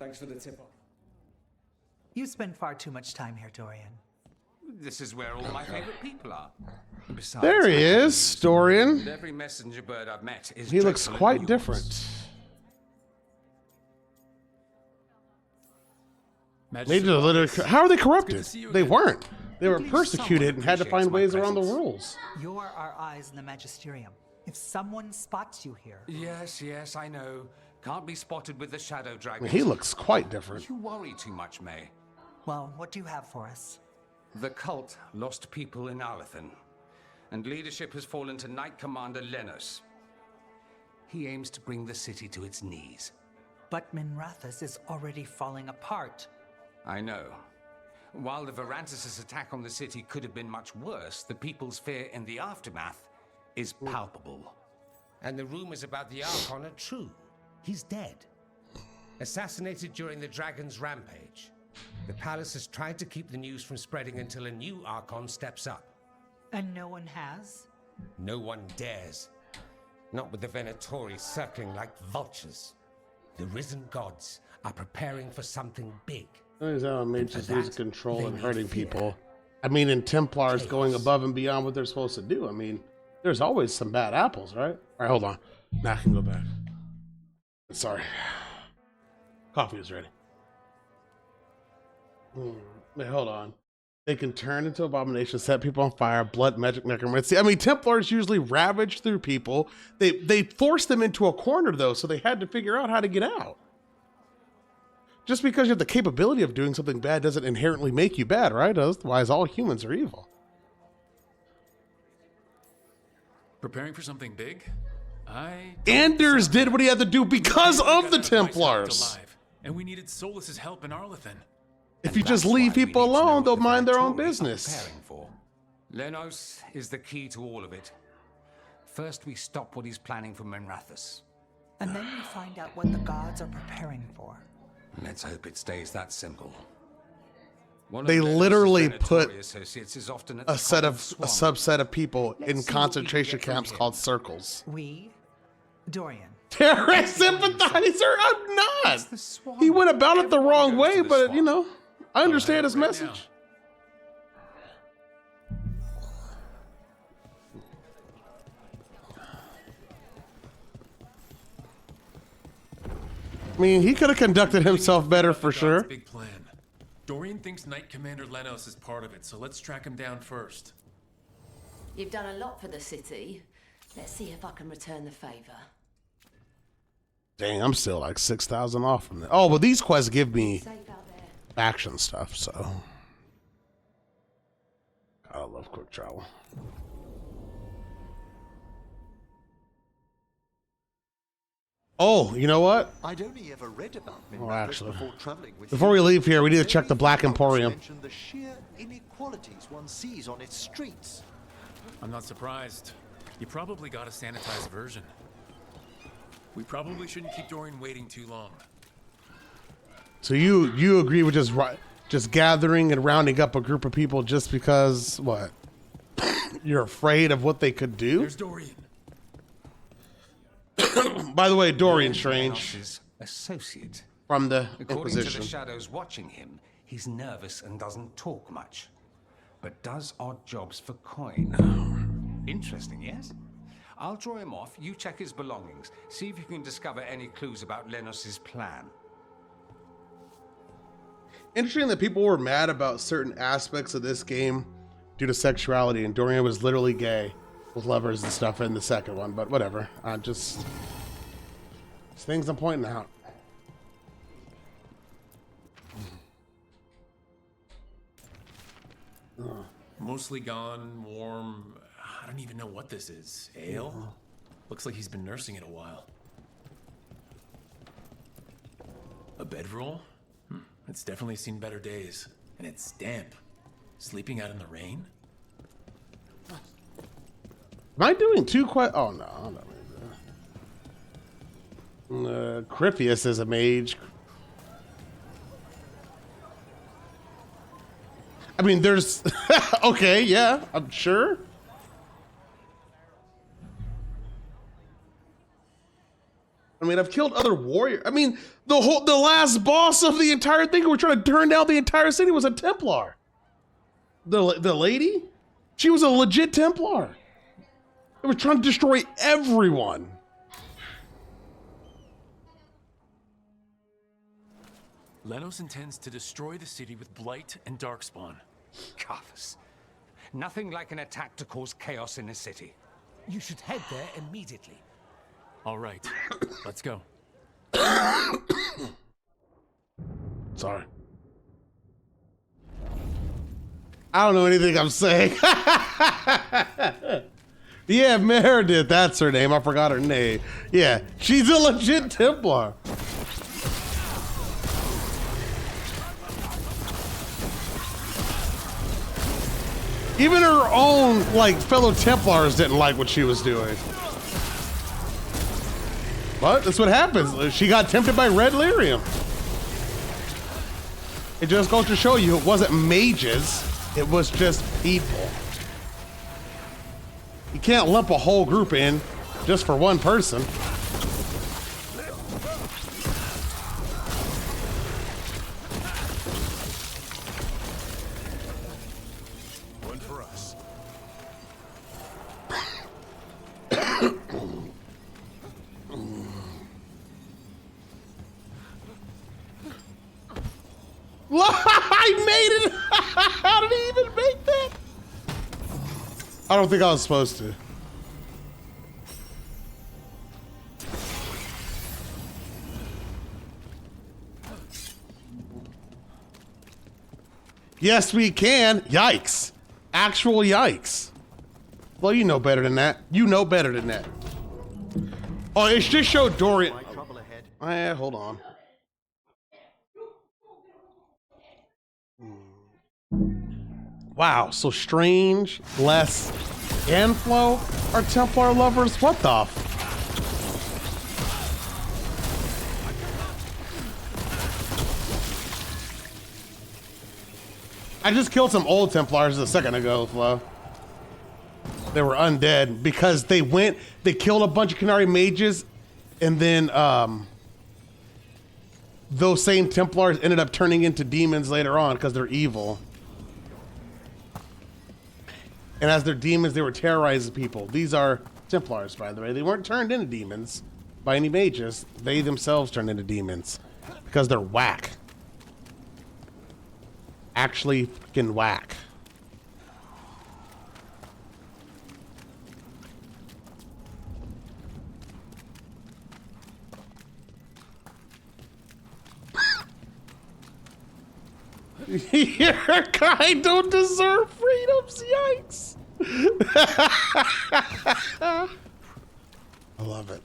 Thanks for the tip. You spend far too much time here, Dorian. This is where all my favorite people are. Besides, There he is, Dorian. every messenger bird I've met is He looks dreadful at quite nuance. different. They Magister just literally, how are they corrupted? see you They again. weren't. They were believe persecuted someone and had to appreciates find my ways around the presence. rules. You're our eyes in the Magisterium. If someone spots you here, Yes, yes, I know. Can't be spotted with the shadow I dragon. mean, he looks quite different. You worry too much, May. well, what do you have for us? The cult lost people in Arlethan, and leadership has fallen to Knight Commander Lenos. He aims to bring the city to its knees. But Minrathous is already falling apart. I know. While the Varantis' attack on the city could have been much worse, the people's fear in the aftermath is palpable. And the rumors about the Archon are true. He's dead. Assassinated during the Dragon's rampage. The palace has tried to keep the news from spreading until a new Archon steps up. And no one has? No one dares. Not with the Venatori circling like vultures. The risen gods are preparing for something big. He's how mage just losing that, control they and need hurting fear. people. I mean, and Templars going Chaos. above and beyond what they're supposed to do. I mean, there's always some bad apples, right? All right, hold on. Now I can go back. Sorry. Coffee is ready. Wait, hold on. They can turn into abominations, set people on fire, blood, magic, necromancy. I mean, Templars usually ravage through people. They forced them into a corner, though, so they had to figure out how to get out. Just because you have the capability of doing something bad doesn't inherently make you bad, right? Otherwise, all humans are evil. Preparing for something big? Anders did what he had to do because We of got the out of Weishaupt Templars. alive, and we needed Solus's help in Arlethan. If And you just that's leave why we people need to know alone, what they'll the mind their own Venatori are business. preparing for. Lenos is the key to all of it. First, we stop what he's planning for Minrathous. And then we find out what the gods are preparing for. Let's hope it stays that simple. One of They Lenos's literally Venatori put associates is often at A the set top of a Swan. subset of people Let's in see what we can concentration get from camps him. called circles. We? Dorian. Terrorist sympathizer? I'm not. the Swan. He went about it the Everyone wrong goes way, to the but Swan. you know, I understand his Right now. message. I mean, he could have conducted himself better for God's sure. Big plan. Dorian thinks Knight Commander Lenos is part of it, so let's track him down first. You've done a lot for the city. Let's see if I can return the favor. Dang, I'm still like 6,000 off from that. Oh, well, these quests give me Safe out there. action stuff, so. I love quick travel. Oh, you know what? I'd only ever read about Oh, Minrathous actually, before traveling with before we leave here, we need to check the Black Emporium. Mention the sheer inequalities one sees on its streets. I'm not surprised. You probably got a sanitized version. We probably shouldn't keep Dorian waiting too long. So you agree with just gathering and rounding up a group of people just because what? You're afraid of what they could do? There's Dorian. By the way, Dorian Strange Lenos's associate. from the According to Inquisition. the shadows watching him, he's nervous and doesn't talk much, but does odd jobs for coin. Interesting, yes? I'll draw him off, you check his belongings, see if you can discover any clues about Lenos's plan. Interesting that people were mad about certain aspects of this game due to sexuality, and Dorian was literally gay with lovers and stuff in the second one, but whatever. Just things I'm pointing out. Mostly gone, warm. I don't even know what this is. Ale? Looks like he's been nursing it a while. A bedroll? It's definitely seen better days. And it's damp. Sleeping out in the rain? Am I doing two quite? Oh no, I'm not doing that. Cripius is a mage. I mean, there's okay, yeah, I'm sure. I mean, I've killed other warriors. I mean, the last boss of the entire thing, we're trying to turn down the entire city, was a Templar. The lady, she was a legit Templar. They were trying to destroy everyone. Lenos intends to destroy the city with Blight and Darkspawn. Carthus. Nothing like an attack to cause chaos in a city. You should head there immediately. All right, let's go. Sorry. I don't know anything I'm saying. Yeah, Meredith, that's her name. I forgot her name. Yeah, she's a legit Templar. Even her own, like, fellow Templars didn't like what she was doing. But that's what happens. She got tempted by red lyrium. It just goes to show you it wasn't mages, it was just people. You can't lump a whole group in just for one person. One for us. I made it! How did he even make that? I don't think I was supposed to. Yes, we can. Yikes. Actual yikes. Well, you know better than that. You know better than that. Oh, it just showed Dorian. Trouble ahead. Hold on. Wow, so Strange, Les, and Flo are Templar lovers? What the I just killed some old Templars a second ago, Flo. They were undead because they killed a bunch of Canary mages, and then those same Templars ended up turning into demons later on because they're evil. And as they're demons, they were terrorizing people. These are Templars, by the way. They weren't turned into demons by any mages. They themselves turned into demons because they're whack. Actually fucking whack. Your kind don't deserve freedoms, yikes. I love it.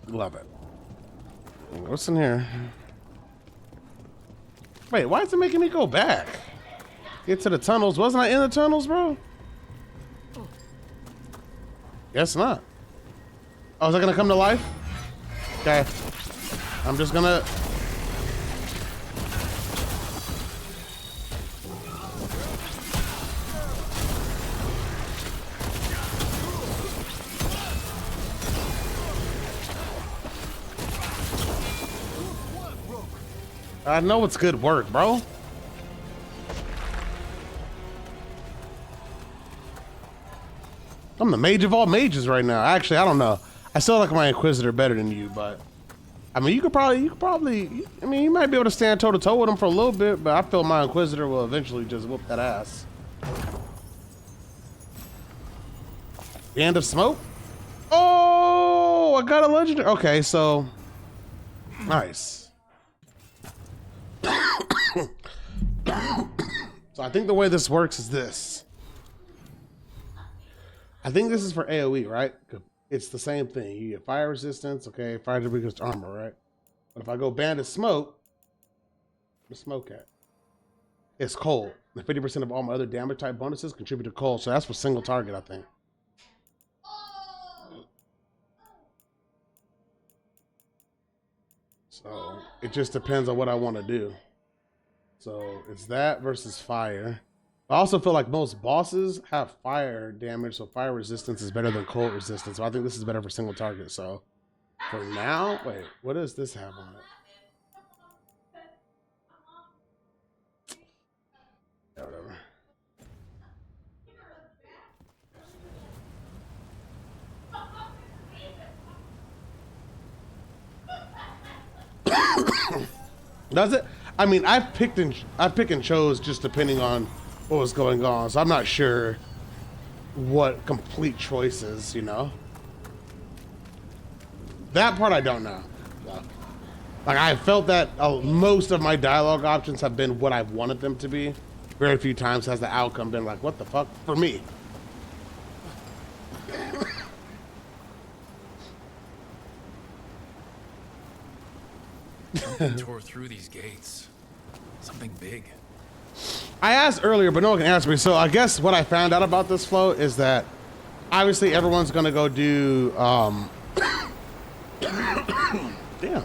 Love it. What's in here? Wait, why is it making me go back? Get to the tunnels. Wasn't I in the tunnels, bro? Guess not. Oh, is that gonna come to life? Okay. I'm just gonna... I know it's good work, bro. I'm the mage of all mages right now. Actually, I don't know. I still like my Inquisitor better than you, but I mean, you could probably, I mean, you might be able to stand toe to toe with him for a little bit, but I feel my Inquisitor will eventually just whoop that ass. The end of smoke? Oh, I got a legendary. Okay, so nice. So I think the way this works is this. I think this is for AoE, right? It's the same thing. You get fire resistance, okay, fire to weakness armor, right? But if I go bandit smoke, where's smoke at? It's cold. The 50% of all my other damage type bonuses contribute to cold, so that's for single target, I think. So it just depends on what I want to do. So it's that versus fire. I also feel like most bosses have fire damage, so fire resistance is better than cold resistance. So I think this is better for single target. So for now, wait, what does this have on it? Yeah, whatever. Does it? I mean, I pick and chose just depending on what was going on, so I'm not sure what complete choices, you know. That part I don't know. Like I felt that most of my dialogue options have been what I've wanted them to be. Very few times has the outcome been like, what the fuck, for me. Something tore through these gates. Something big. I asked earlier, but no one can answer me. So I guess what I found out about this flow is that obviously everyone's gonna go do damn, getting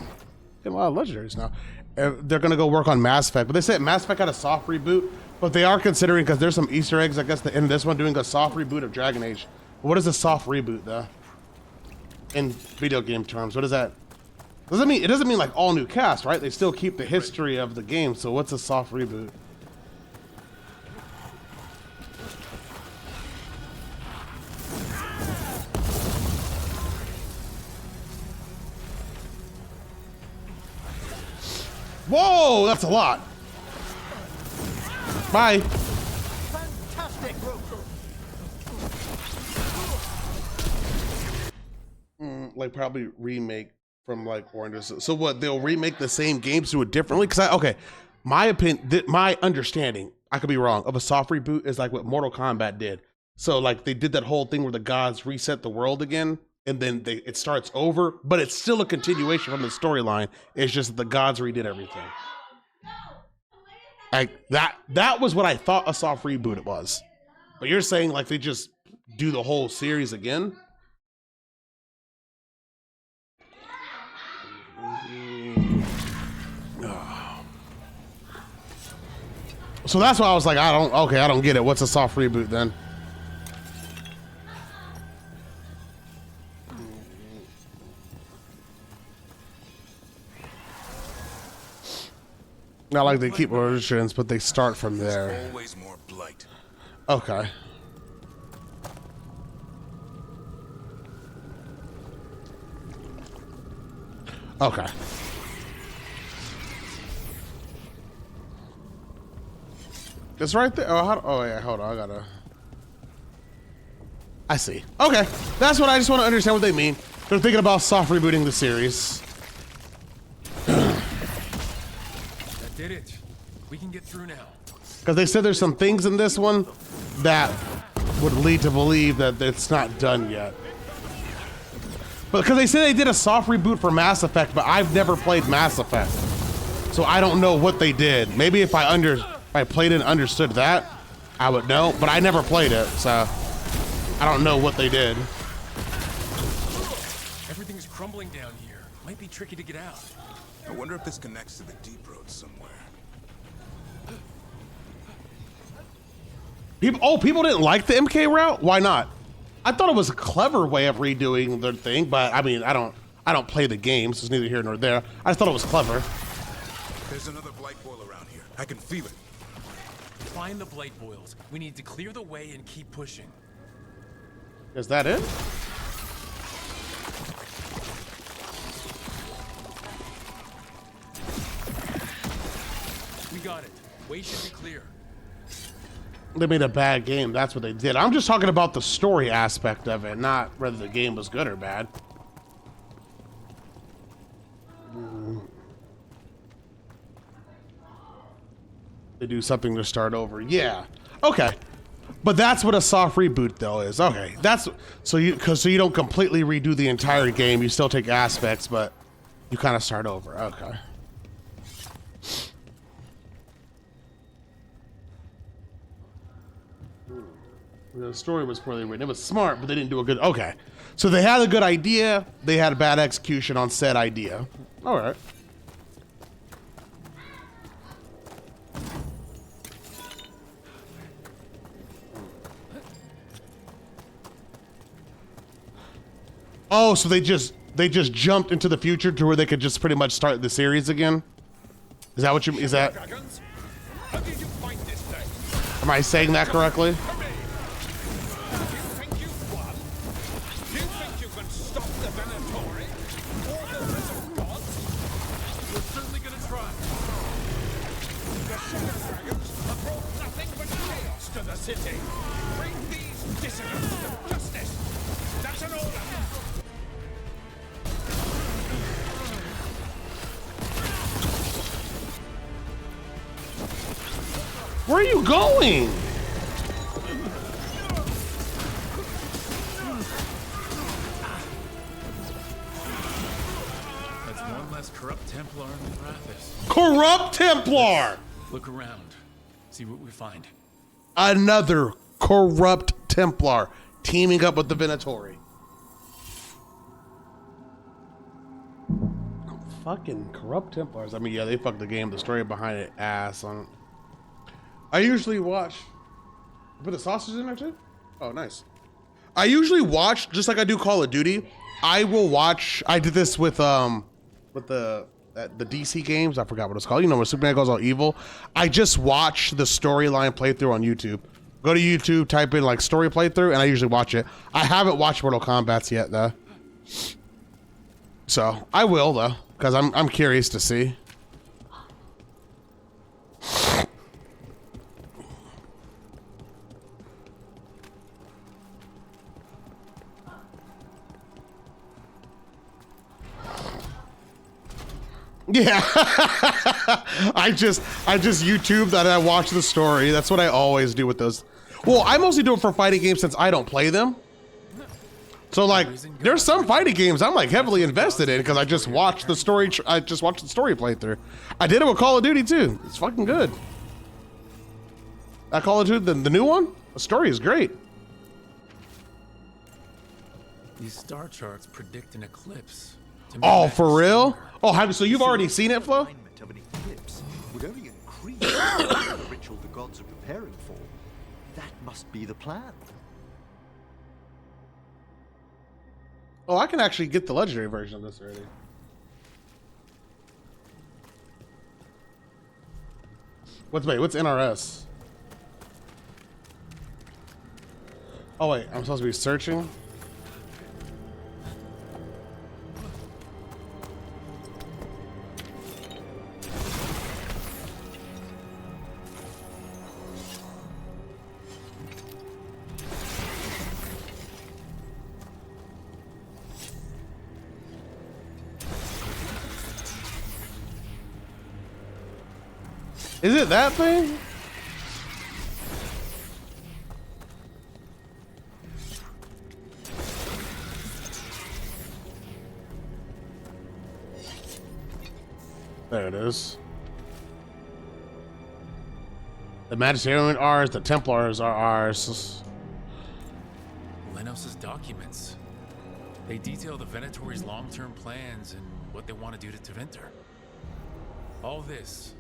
a lot of legendaries now. They're gonna go work on Mass Effect, but they said Mass Effect had a soft reboot, but they are considering, because there's some Easter eggs, I guess, the end of this one, doing a soft reboot of Dragon Age. What is a soft reboot though? In video game terms, what is that? It doesn't mean like all new cast, right? They still keep the history of the game. So what's a soft reboot? Whoa, that's a lot. Bye. Fantastic, Like probably remake from like Orange. So what? They'll remake the same games, do it differently? Because okay, my opinion, my understanding, I could be wrong, of a soft reboot is like what Mortal Kombat did. So like they did that whole thing where the gods reset the world again, and then it starts over, but it's still a continuation from the storyline. It's just that the gods redid everything. Like that was what I thought a soft reboot it was. But you're saying like they just do the whole series again? So that's why I was like, I don't get it. What's a soft reboot then? Not like they keep origins, but they start from there. Always more blight. Okay. Okay. It's right there. Oh yeah, hold on. I see. Okay. That's what I just want to understand what they mean. They're thinking about soft rebooting the series. That did it. We can get through now. Because they said there's some things in this one that would lead to believe that it's not done yet. But because they said they did a soft reboot for Mass Effect, but I've never played Mass Effect. So I don't know what they did. Maybe if I played it and understood that, I would know, but I never played it, so I don't know what they did. Everything's crumbling down here. Might be tricky to get out. I wonder if this connects to the deep road somewhere. People didn't like the MK route? Why not? I thought it was a clever way of redoing the thing, but I mean, I don't play the game, so it's neither here nor there. I just thought it was clever. There's another blight boil around here. I can feel it. Find the blight boils. We need to clear the way and keep pushing. Is that it? We got it. Way should be clear. They made a bad game. That's what they did. I'm just talking about the story aspect of it, not whether the game was good or bad. They do something to start over. Yeah. Okay. But that's what a soft reboot though is. Okay. That's so you don't completely redo the entire game. You still take aspects, but you kind of start over. Okay. The story was poorly written. It was smart, but they didn't do a good. Okay. So they had a good idea. They had a bad execution on said idea. All right. Oh, so they just jumped into the future to where they could just pretty much start the series again? Is that what you, is that, Dragons? How did you find this thing? am I saying that correctly? Come here. You think you've won? You think you can stop the Venatori? Or the Risen Gods? We're certainly gonna try. The Shadow Dragons have brought nothing but chaos to the city. Bring these dissidents to justice. That's an order. Where are you going? That's one less corrupt Templar in Rathis. Corrupt Templar! Look around. See what we find. Another corrupt Templar teaming up with the Venatori. Fucking corrupt Templars. I mean, yeah, they fucked the game. The story behind it, ass on it. I usually watch. Put the sausage in there too? Oh, nice. I usually watch, just like I do Call of Duty. I will watch. I did this with the DC games. I forgot what it's called. You know, when Superman goes all evil. I just watch the storyline playthrough on YouTube. Go to YouTube, type in like story playthrough, and I usually watch it. I haven't watched Mortal Kombat yet though. So I will though, because I'm curious to see. Yeah, I just YouTube that I watch the story. That's what I always do with those. Well, I mostly do it for fighting games since I don't play them. So like, there's some fighting games I'm like heavily invested in because I just watch the story. I just watch the story playthrough. I did it with Call of Duty too. It's fucking good. That Call of Duty, the new one, the story is great. These star charts predict an eclipse. Oh, for real? Oh, so you've already seen it, Flo? Alignment of an eclipse would only increase the ritual the gods are preparing for. That must be the plan. Oh, I can actually get the legendary version of this already. What's NRS? Oh wait, I'm supposed to be searching? Is it that thing? There it is. The Magisterium are ours, the Templars are ours. Lenos's documents. They detail the Venatori's long-term plans and what they want to do to Tevinter. All this,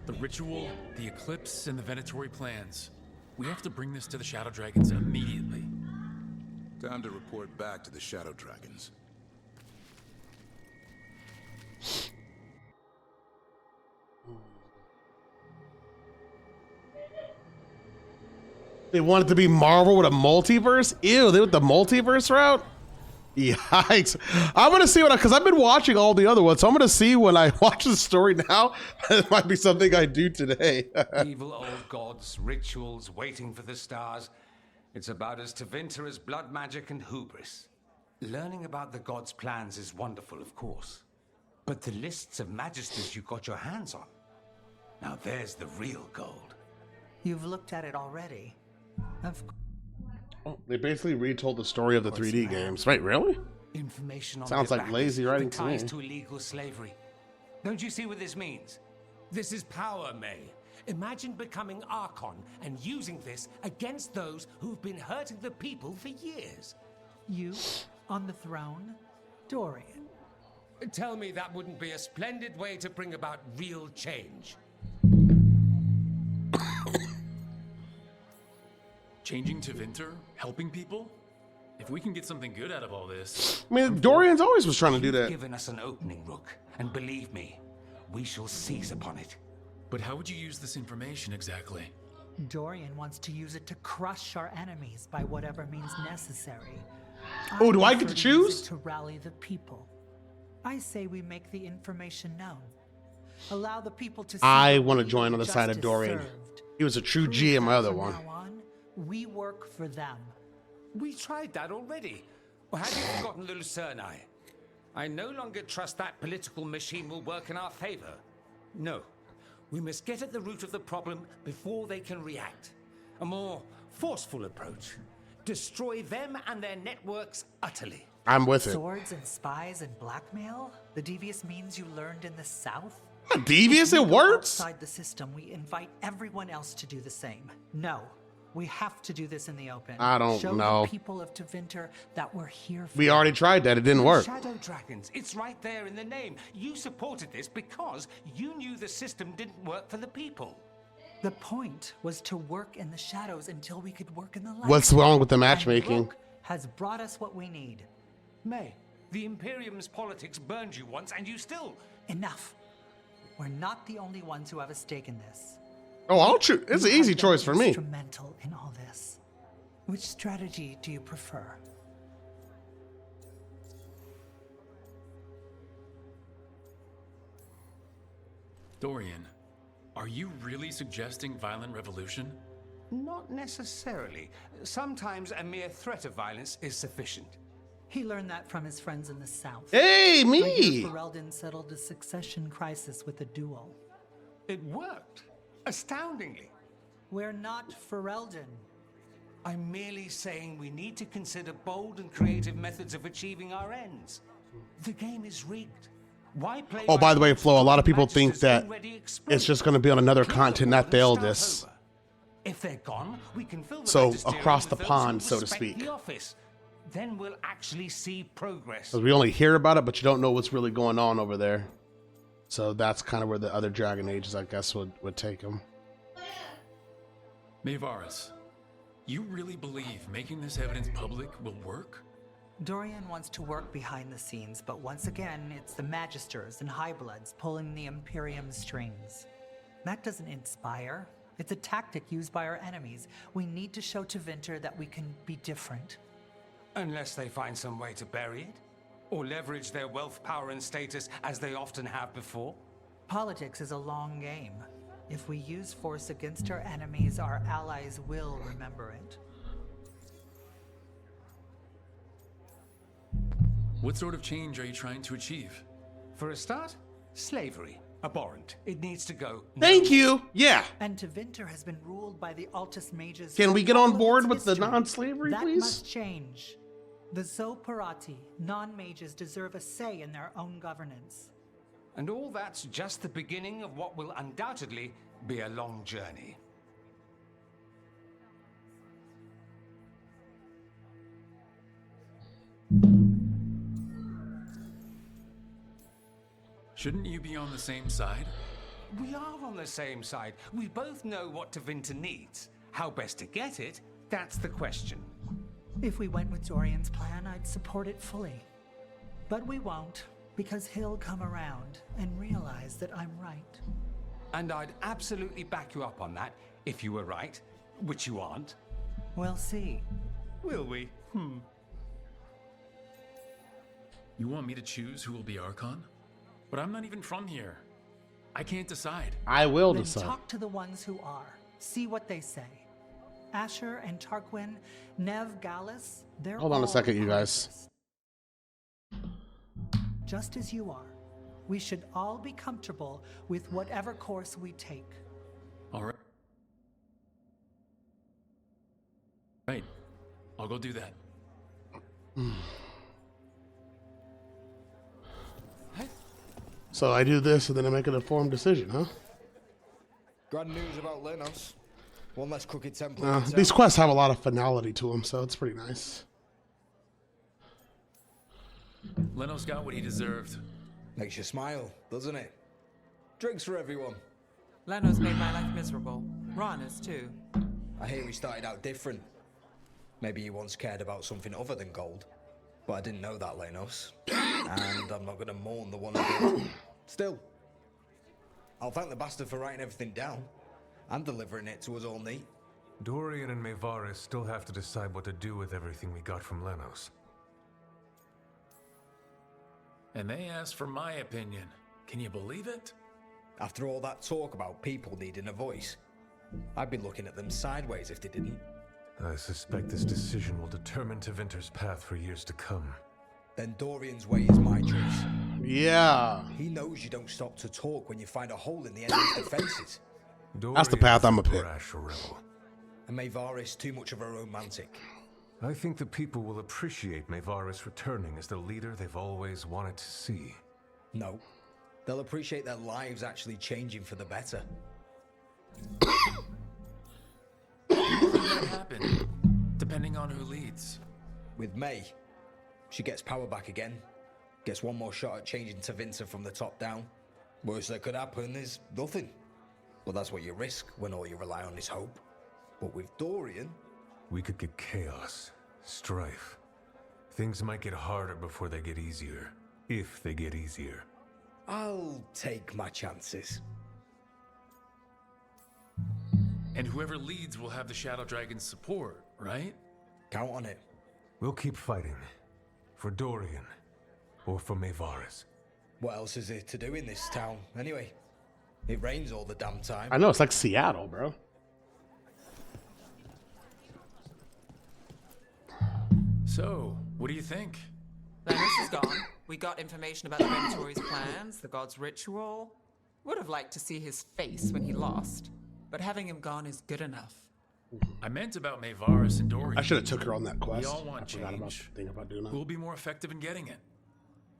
the ritual, the eclipse, and the Venatori plans. We have to bring this to the Shadow Dragons immediately. Time to report back to the Shadow Dragons. They want it to be Marvel with a multiverse? Ew, they went the multiverse route? Yikes. I'm gonna see what because I've been watching all the other ones, so I'm gonna see when I watch the story now. It might be something I do today. Evil old gods, rituals, waiting for the stars. It's about as Tevinter as blood magic and hubris. Learning about the gods' plans is wonderful, of course. But the lists of magisters you got your hands on. Now there's the real gold. You've looked at it already. Of Oh, they basically retold the story of the 3D games. Wait, really? Information on Sounds their like backers, lazy writing the to me. ties to illegal slavery. Don't you see what this means? This is power, May. Imagine becoming Archon and using this against those who've been hurting the people for years. you on the throne, Dorian. Tell me that wouldn't be a splendid way to bring about real change. Changing Tevinter? Helping people? If we can get something good out of all this... I mean, Dorian's always was trying to do You've that. given us an opening, Rook, and believe me, we shall seize upon it. But how would you use this information exactly? Dorian wants to use it to crush our enemies by whatever means necessary. Oh, do I get prefer to use choose? it to rally the people. I say we make the information known. Allow the people to see I that want to we join are on the side of justice Dorian. served. He was a true Prove G in my that other from one. now on, we work for them. We tried that already. Or have you forgotten Lucerni? I no longer trust that political machine will work in our favor. No. We must get at the root of the problem before they can react. A more forceful approach. Destroy them and their networks utterly. I'm with it. Swords and spies and blackmail? The devious means you learned in the South? Not devious, it We go works. Outside the system, we invite everyone else to do the same. No, we have to do this in the open. I don't Show know. the people of Tevinter that we're here for We them. already tried that. It didn't work. Shadow Dragons, it's right there in the name. You supported this because you knew the system didn't work for the people. The point was to work in the shadows until we could work in the light. What's wrong with the And matchmaking? Rook has brought us what we need. May, the Imperium's politics burned you once and you still... Enough. We're not the only ones who have a stake in this. Oh, I'll choose. It's an You easy have been choice for me. Instrumental in all this. Which strategy do you prefer? Dorian, are you really suggesting violent revolution? Not necessarily. Sometimes a mere threat of violence is sufficient. He learned that from his friends in the South. Hey, I me. hear Ferelden settled the succession crisis with a duel. It worked. Astoundingly. We're not Ferelden. I'm merely saying we need to consider bold and creative methods of achieving our ends. The game is rigged. Why play Oh, by the way, Flo, a lot of people Magisters think that already exploded? it's just going to be on another Clear continent, the not board the and start eldest. over. If they're gone, we can fill the So, Magisterium across with the those pond, who so to respect speak. the office. Then we'll actually see progress. Because we only hear about it, but you don't know what's really going on over there. So that's kind of where the other Dragon Ages, I guess, would take them. Maevaris, you really believe making this evidence public will work? Dorian wants to work behind the scenes, but once again, it's the Magisters and Highbloods pulling the Imperium's strings. That doesn't inspire. It's a tactic used by our enemies. We need to show Tevinter that we can be different. Unless they find some way to bury it? Or leverage their wealth, power, and status as they often have before? Politics is a long game. If we use force against our enemies, our allies will remember it. What sort of change are you trying to achieve? For a start, slavery. Abhorrent. It needs to go. Thank you. Yeah. And Tevinter has been ruled by the Altus mages. Can for we get all on of board its with the history. non-slavery, That please? must change. The Zoparati, non-mages, deserve a say in their own governance. And all that's just the beginning of what will undoubtedly be a long journey. Shouldn't you be on the same side? We are on the same side. We both know what Tevinter needs. How best to get it, that's the question. If we went with Dorian's plan, I'd support it fully. But we won't, because he'll come around and realize that I'm right. And I'd absolutely back you up on that if you were right, which you aren't. We'll see. Will we? You want me to choose who will be Archon? But I'm not even from here. I can't decide. I will Then decide. talk to the ones who are. See what they say. Asher and Tarquin, Nev Gallus, they're Hold on a all second, you part of guys. this. Just as you are. We should all be comfortable with whatever course we take. All right. Right. I'll go do that. So I do this and then I make an informed decision, huh? Grand news about Lenos. One less crooked Templar. in These town. quests have a lot of finality to them, so it's pretty nice. Leno's got what he deserved. Makes you smile, doesn't it? Drinks for everyone. Leno's made my life miserable. Rana's too. I hear he started out different. Maybe you once cared about something other than gold. But I didn't know that, Lenos. And I'm not going to mourn the one I did. Still, I'll thank the bastard for writing everything down and delivering it to us all neat. Dorian and Maevaris still have to decide what to do with everything we got from Lenos. And they asked for my opinion. Can you believe it? After all that talk about people needing a voice, I'd be looking at them sideways if they didn't. I suspect this decision will determine Tevinter's path for years to come. Then Dorian's way is my choice. Yeah. He knows you don't stop to talk when you find a hole in the enemy's defenses. That's the path I'm a pick. Brash rebel. And Maevaris too much of a romantic. I think the people will appreciate Maevaris returning as the leader they've always wanted to see. No. They'll appreciate their lives actually changing for the better. That happen, depending on who leads. With May, she gets power back again. Gets one more shot at changing Tevinter from the top down. Worst that could happen is nothing. But that's what you risk when all you rely on is hope. But with Dorian... We could get chaos, strife. Things might get harder before they get easier. If they get easier. I'll take my chances. And whoever leads will have the Shadow Dragon's support, right? Count on it. We'll keep fighting. For Dorian. Or for Maevaris. What else is there to do in this town, anyway? It rains all the damn time. I know, it's like Seattle, bro. So, what do you think? Lenos is gone. We got information about the Venatori's plans, the god's ritual. Would have liked to see his face when he lost. But having him gone is good enough. I meant about Maevaris and Dorian. I should have took her on that quest. We all want I forgot about change. the thing about doing that. Who'll be more effective in getting it?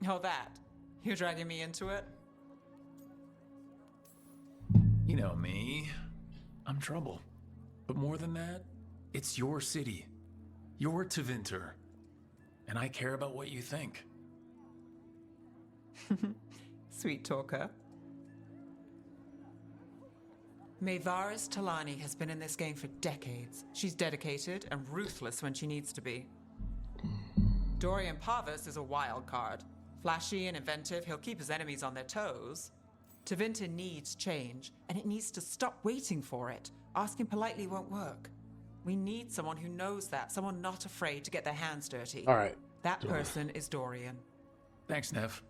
Oh, that. You're dragging me into it? You know me. I'm trouble. But more than that, it's your city. You're Tevinter. And I care about what you think. Sweet talker. Maevaris Talani has been in this game for decades. She's dedicated and ruthless when she needs to be. Dorian Parvis is a wild card. Flashy and inventive, he'll keep his enemies on their toes. Tevinter needs change, and it needs to stop waiting for it. Asking politely won't work. We need someone who knows that, someone not afraid to get their hands dirty. All right. That person is Dorian. Thanks, Nev.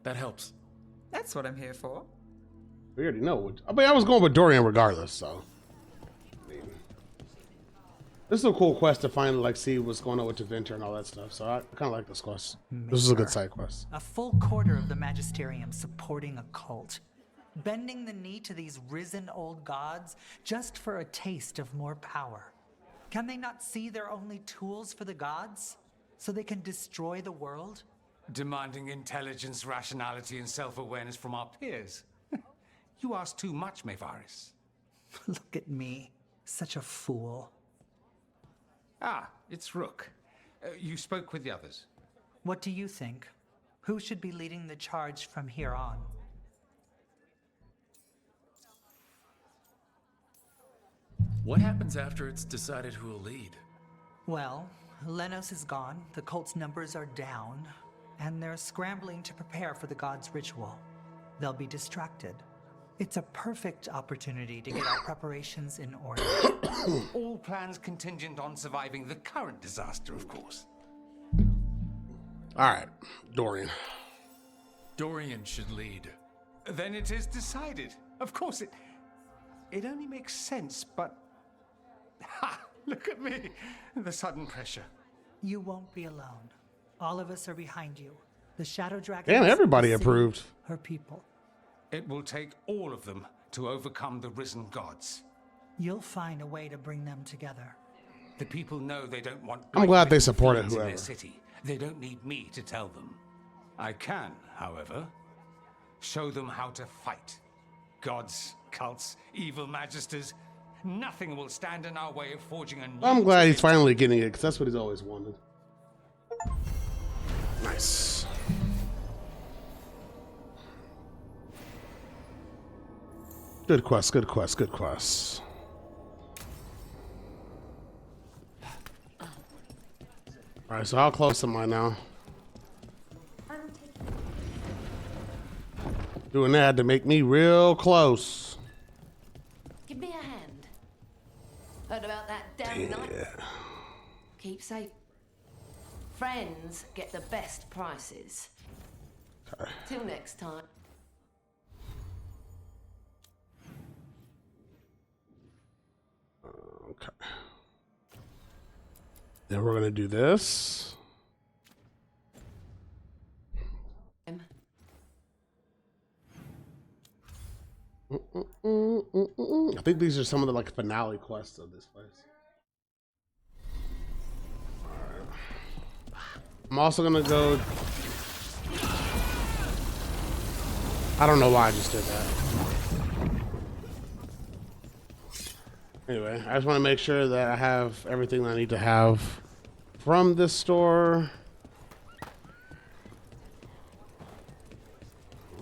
That helps. That's what I'm here for. We already know. I mean, I was going with Dorian regardless, so. I mean, this is a cool quest to finally like see what's going on with Tevinter and all that stuff. So I kind of like this quest. This is a good side quest. A full quarter of the Magisterium supporting a cult. Bending the knee to these risen old gods just for a taste of more power. Can they not see they're only tools for the gods? So they can destroy the world? Demanding intelligence, rationality, and self-awareness from our peers. You ask too much, Maevaris. Look at me. Such a fool. Ah, it's Rook. You spoke with the others. What do you think? Who should be leading the charge from here on? What happens after it's decided who will lead? Well, Lenos is gone, the cult's numbers are down, and they're scrambling to prepare for the god's ritual. They'll be distracted. It's a perfect opportunity to get our preparations in order. All plans contingent on surviving the current disaster, of course. All right, Dorian. Dorian should lead. Then it is decided. Of course, it only makes sense, but... Ha! Look at me! The sudden pressure. You won't be alone. All of us are behind you. The Shadow Dragon... Damn, everybody the city, approved. Her people. It will take all of them to overcome the risen gods. You'll find a way to bring them together. The people know they don't want... I'm glad they supported fiends in whoever. their city. They don't need me to tell them. I can, however, show them how to fight. Gods, cults, evil magisters, nothing will stand in our way of forging a new... I'm glad he's finally getting it, because that's what he's always wanted. Nice. Good quest, good quest, good quest. Alright, so how close am I now? Doing that to make me real close. Give me a hand. Heard about that damn knife? Keep safe. Friends get the best prices. Okay. Till next time. Okay. Then we're gonna do this. I think these are some of the like finale quests of this place. Alright. I'm also gonna go. I don't know why I just did that. Anyway, I just want to make sure that I have everything I need to have from this store,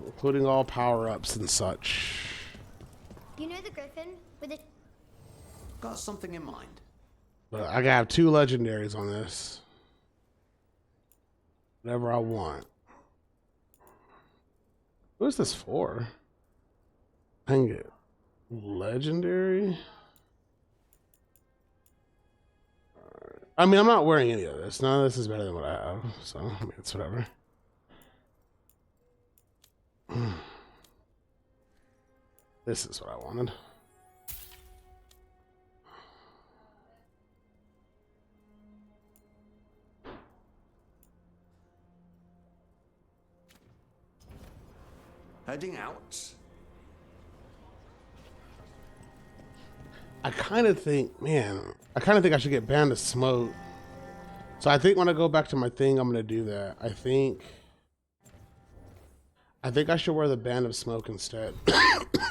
including all power-ups and such. You know the griffin with it? Got something in mind. But I gotta have 2 legendaries on this. Whatever I want. Who is this for? I can get legendary. I mean, I'm not wearing any of this. None of this is better than what I have. So, I mean, it's whatever. This is what I wanted. Heading out. I kind of think, man, I should get Band of Smoke. So I think when I go back to my thing, I'm going to do that. I think I should wear the Band of Smoke instead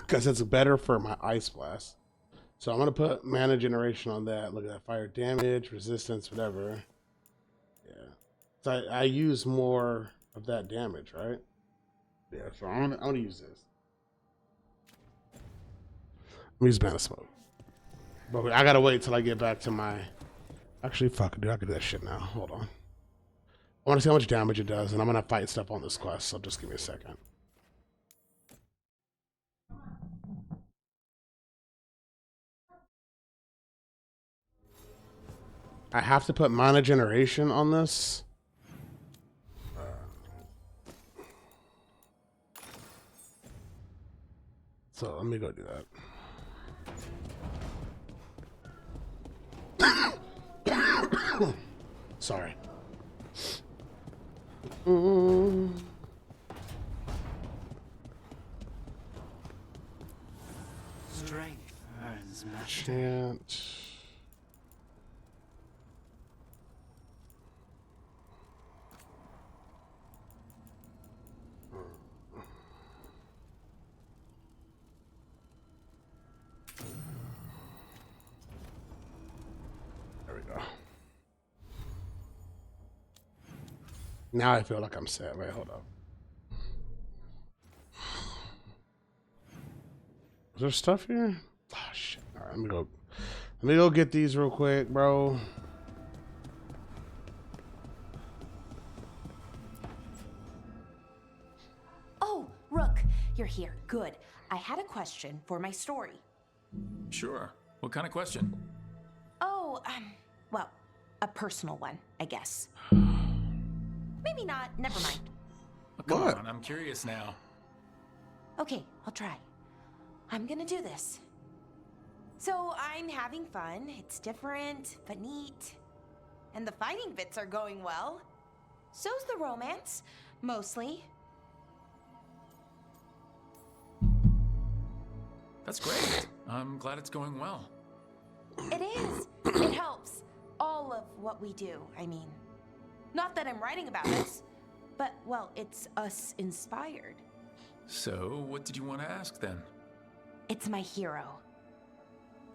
because it's better for my Ice Blast. So I'm going to put Mana Generation on that. Look at that. Fire damage, resistance, whatever. Yeah. So I use more of that damage, right? Yeah, so I'm gonna use this. Let me use Band of Smoke. But I gotta wait till I get back to my... Actually, fuck it, dude. I can do that shit now. Hold on. I want to see how much damage it does, and I'm gonna fight stuff on this quest, so just give me a second. I have to put Mana Generation on this. So let me go do that. Sorry. Strength earns mastery. Chant. Now I feel like I'm set. Wait, hold up. Is there stuff here? Oh shit. Alright, let me go get these real quick, bro. Oh, Rook, you're here. Good. I had a question for my story. Sure. What kind of question? Oh, well, a personal one, I guess. Maybe not. Never mind. Oh, come on, I'm curious now. Okay, I'll try. I'm gonna do this. So I'm having fun. It's different, but neat. And the fighting bits are going well. So's the romance, mostly. That's great. I'm glad it's going well. It is. It helps. All of what we do, I mean. Not that I'm writing about us, but, well, it's us inspired. So, what did you want to ask then? It's my hero.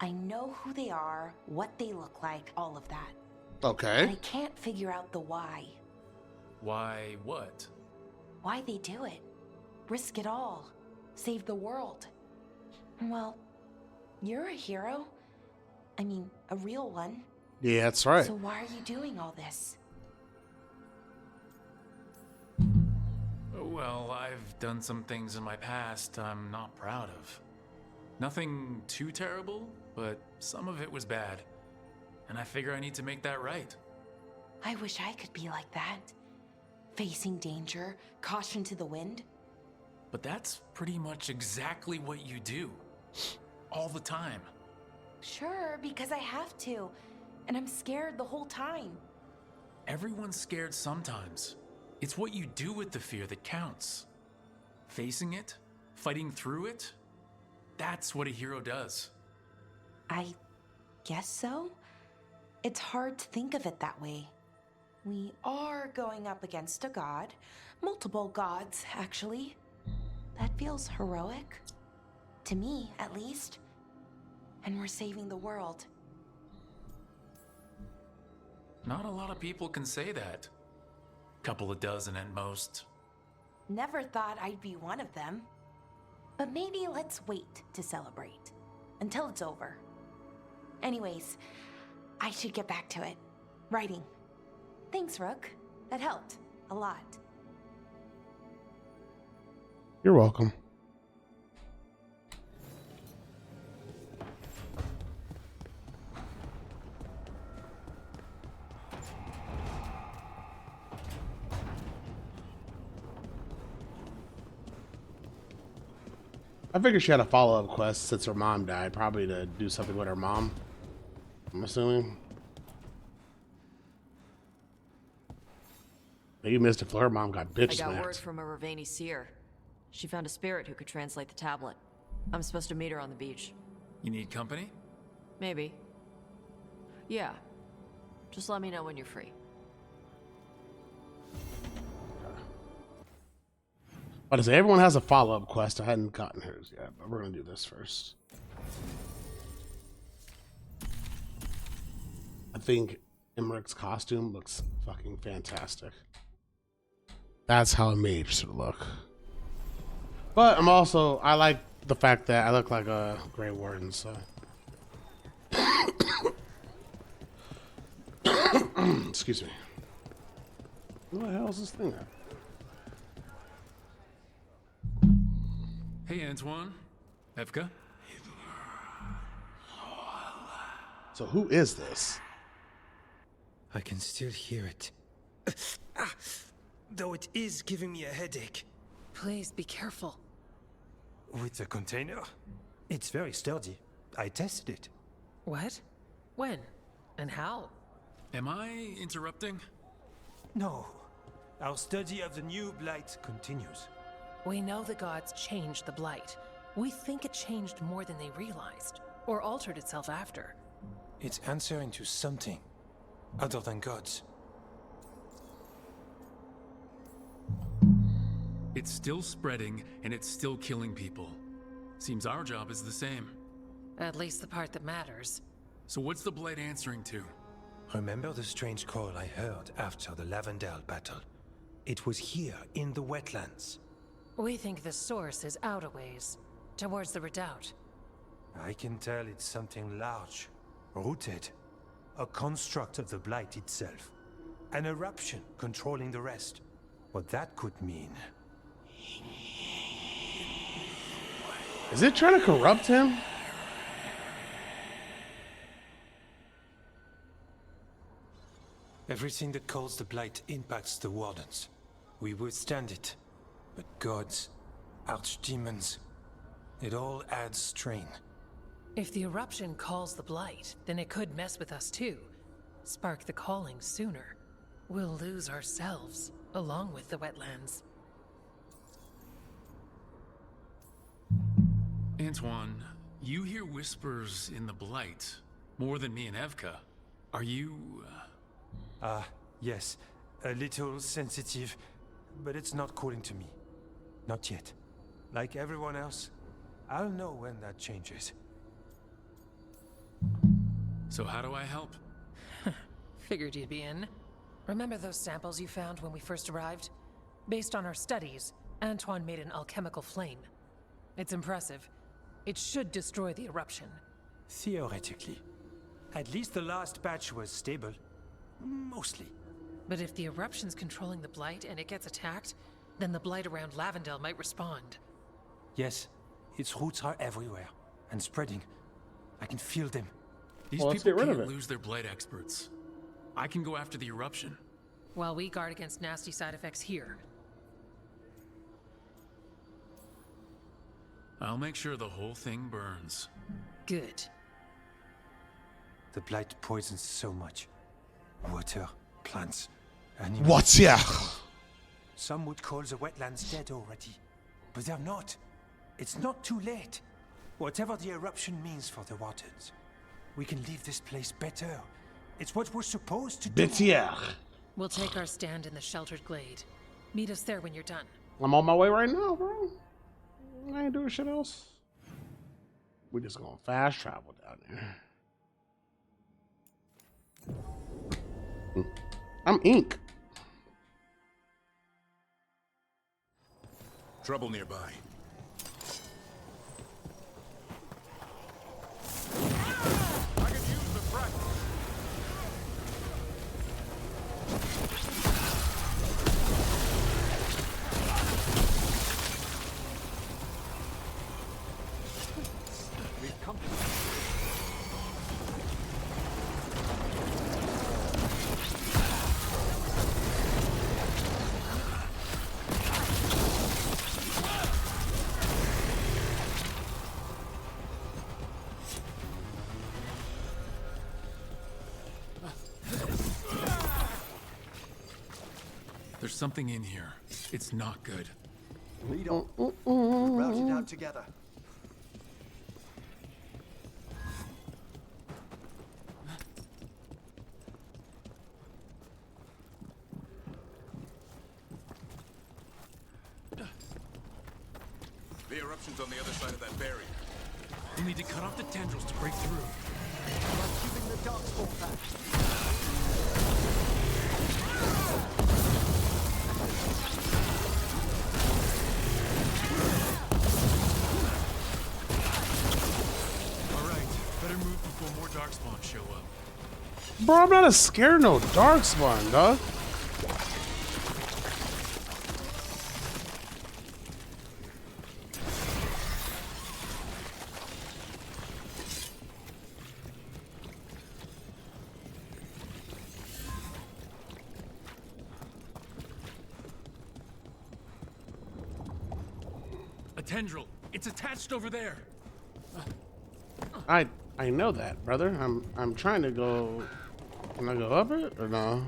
I know who they are, what they look like, all of that. Okay. And I can't figure out the why. Why what? Why they do it. Risk it all. Save the world. Well, you're a hero. I mean, a real one. Yeah, that's right. So why are you doing all this? Well, I've done some things in my past I'm not proud of. Nothing too terrible, but some of it was bad. And I figure I need to make that right. I wish I could be like that. Facing danger, caution to the wind. But that's pretty much exactly what you do. All the time. Sure, because I have to. And I'm scared the whole time. Everyone's scared sometimes. It's what you do with the fear that counts. Facing it, fighting through it, that's what a hero does. I guess so. It's hard to think of it that way. We are going up against a god. Multiple gods, actually. That feels heroic. To me, at least. And we're saving the world. Not a lot of people can say that. Couple of dozen at most. Never thought I'd be one of them. But maybe let's wait to celebrate. Until it's over. Anyways, I should get back to it. Writing. Thanks, Rook. That helped. A lot. You're welcome. I figured she had a follow-up quest since her mom died, probably to do something with her mom. I'm assuming. You missed it. Her mom got bitch I got smacked. word from a Ravani seer. She found a spirit who could translate the tablet. I'm supposed to meet her on the beach. You need company? Maybe. Yeah. Just let me know when you're free. But I say everyone has a follow-up quest. I hadn't gotten hers yet, but we're gonna do this first. I think Emmerich's costume looks fucking fantastic. That's how a mage should look. But I like the fact that I look like a Grey Warden, so. Excuse me. What the hell is this thing at? Hey, Antoine. Evka? So who is this? I can still hear it. Though it is giving me a headache. Please be careful. With the container? It's very sturdy. I tested it. What? When? And how? Am I interrupting? No. Our study of the new blight continues. We know the gods changed the blight. We think it changed more than they realized, or altered itself after. It's answering to something other than gods. It's still spreading, and it's still killing people. Seems our job is the same. At least the part that matters. So what's the blight answering to? Remember the strange call I heard after the Lavendale battle? It was here, in the wetlands. We think the source is out a ways, towards the redoubt. I can tell it's something large, rooted. A construct of the blight itself. An eruption controlling the rest. What that could mean. Is it trying to corrupt him? Everything that calls the blight impacts the Wardens. We withstand it. But gods, archdemons, it all adds strain. If the eruption calls the blight, then it could mess with us too. Spark the calling sooner. We'll lose ourselves, along with the wetlands. Antoine, you hear whispers in the blight, more than me and Evka. Are you... Yes. A little sensitive, but it's not calling to me. Not yet. Like everyone else, I'll know when that changes. So how do I help? Figured you'd be in. Remember those samples you found when we first arrived? Based on our studies, Antoine made an alchemical flame. It's impressive. It should destroy the eruption. Theoretically. At least the last batch was stable. Mostly. But if the eruption's controlling the blight and it gets attacked, then the blight around Lavendel might respond. Yes, its roots are everywhere and spreading. I can feel them. These Well, let's people get rid of can't it. lose their blight experts. I can go after the eruption. While we guard against nasty side effects here. I'll make sure the whole thing burns. Good. The blight poisons so much. Water, plants, animals. What's yeah? Some would call the wetlands dead already, but they're not. It's not too late. Whatever the eruption means for the waters, we can leave this place better. It's what we're supposed to do. Bitier. We'll take our stand in the sheltered glade. Meet us there when you're done. I'm on my way right now, bro. I ain't doing shit else. We just gonna fast travel down there. I'm ink. Trouble nearby. I could use the front. We've come. There's something in here. It's not good. Lead on. We'll route it out together. The eruption's on the other side of that barrier. We need to cut off the tendrils to break through. Like keeping the darkspawn back. All right, better move before more darkspawn show up. Bro, I'm not scared of no darkspawn, dog. A tendril. It's attached over there. I know that, brother. I'm trying to go. Can I go up it or no?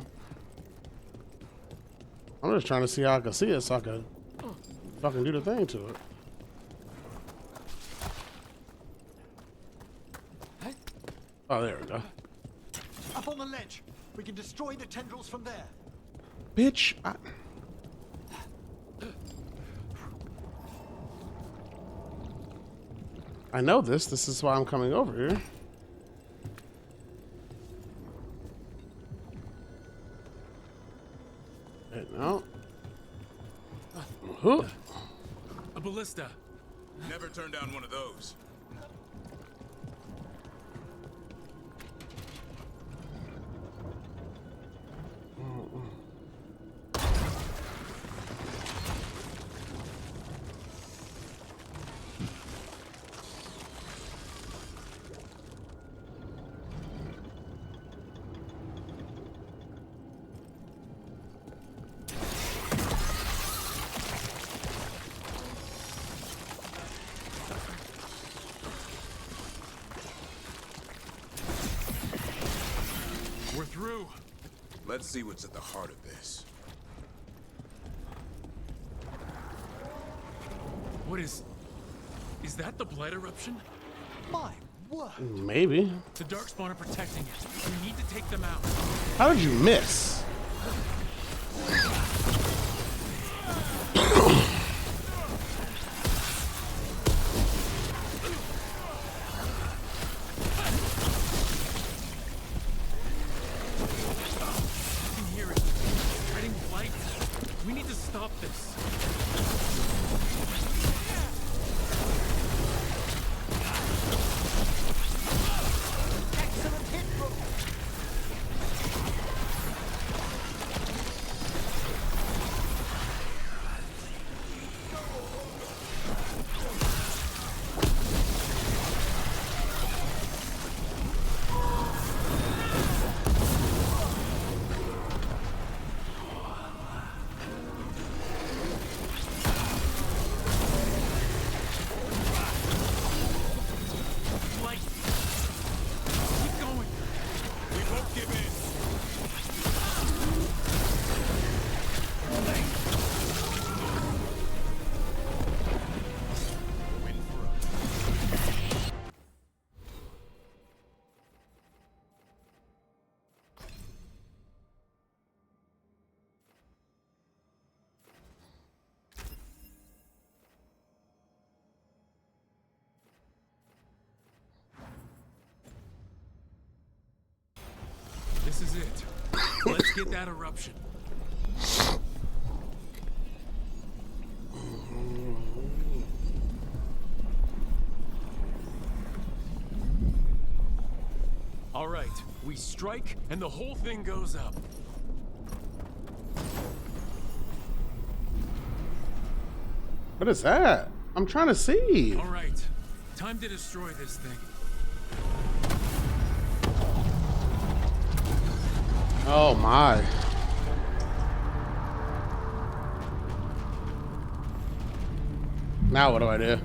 I'm just trying to see how I can see it so I can fucking do the thing to it. Oh, there we go. Up on the ledge. We can destroy the tendrils from there. Bitch. I know this. This is why I'm coming over here. Hey, no. Huh. A ballista. Never turn down one of those. We're through. Let's see what's at the heart of this. What is that the blight eruption? My word. Maybe. The darkspawn are protecting it. We need to take them out. How did you miss? I can hear it. Spreading blight. We need to stop this. Excellent hit, Rook. is it. Let's get that eruption. All right, we strike and the whole thing goes up. What is that? I'm trying to see. All right, time to destroy this thing. Oh my. Now what do I do?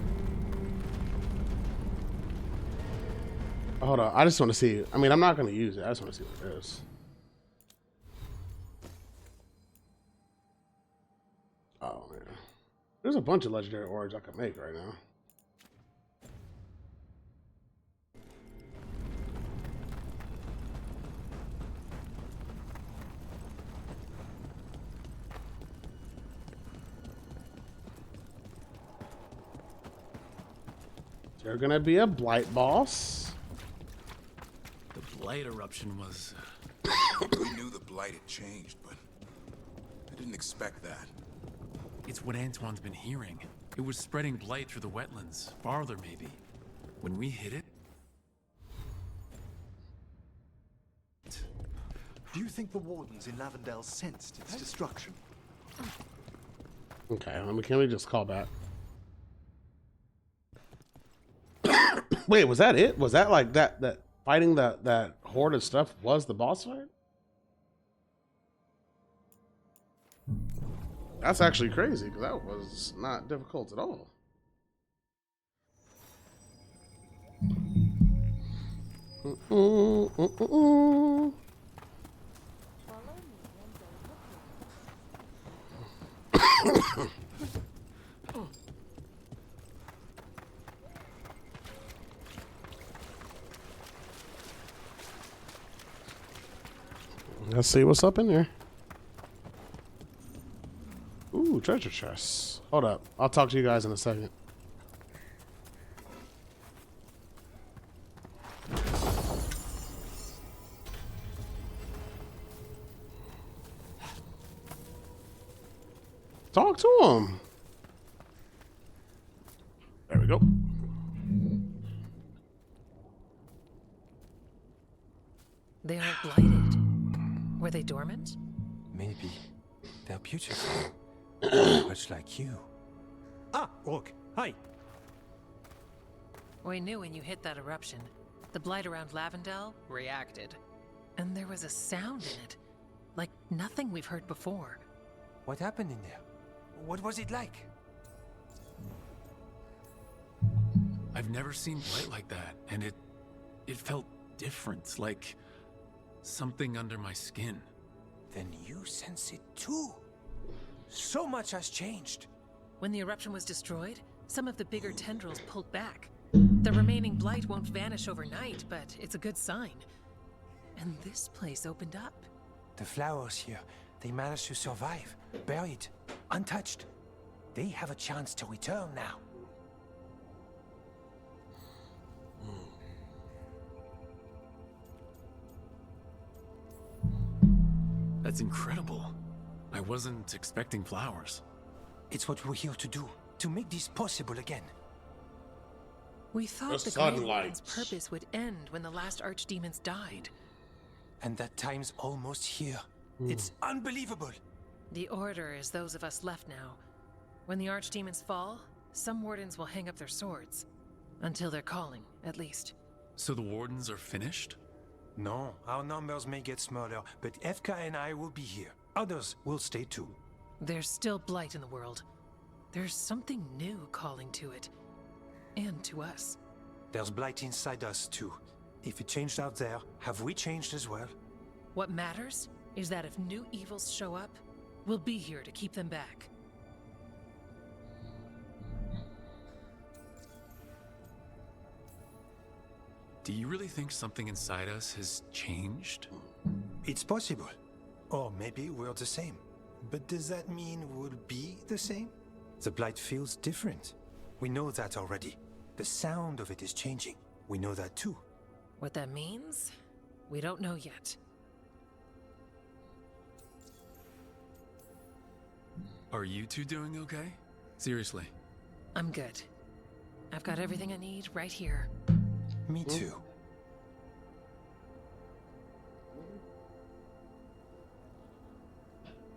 Hold on, I just want to see. I mean, I'm not going to use it. I just want to see what it is. Oh man, there's a bunch of legendary orbs I can make right now. Is there gonna be a blight boss? The blight eruption was... We knew the blight had changed, but I didn't expect that. It's what Antoine's been hearing. It was spreading blight through the wetlands, farther maybe. When we hit it... Do you think the wardens in Lavendale sensed its destruction? Okay, can we just call back? Wait, was that it? Was that like that fighting that horde of stuff was the boss fight? That's actually crazy, because that was not difficult at all. Let's see what's up in there. Ooh, treasure chests. Hold up. I'll talk to you guys in a second. Talk to him. There we go. They aren't blighted. Were they dormant? Maybe. They're beautiful. Much like you. Ah, Rook. Hi. We knew when you hit that eruption, the blight around Lavendale reacted. And there was a sound in it. Like nothing we've heard before. What happened in there? What was it like? I've never seen blight like that, and it felt different, like something under my skin. Then you sense it too. So much has changed. When the eruption was destroyed, some of the bigger tendrils pulled back. The remaining blight won't vanish overnight, but it's a good sign. And this place opened up. The flowers here, they managed to survive, buried, untouched. They have a chance to return now. That's incredible. I wasn't expecting flowers. It's what we're here to do, to make this possible again. We thought the Grey Warden's purpose would end when the last archdemons died. And that time's almost here. It's unbelievable. The Order is those of us left now. When the archdemons fall, some wardens will hang up their swords. Until they're calling, at least. So the wardens are finished? No, our numbers may get smaller, but Efka and I will be here. Others will stay too. There's still blight in the world. There's something new calling to it. And to us. There's blight inside us too. If it changed out there, have we changed as well? What matters is that if new evils show up, we'll be here to keep them back. Do you really think something inside us has changed? It's possible. Or maybe we're the same. But does that mean we'll be the same? The blight feels different. We know that already. The sound of it is changing. We know that too. What that means, we don't know yet. Are you two doing okay? Seriously. I'm good. I've got everything I need right here. Me too.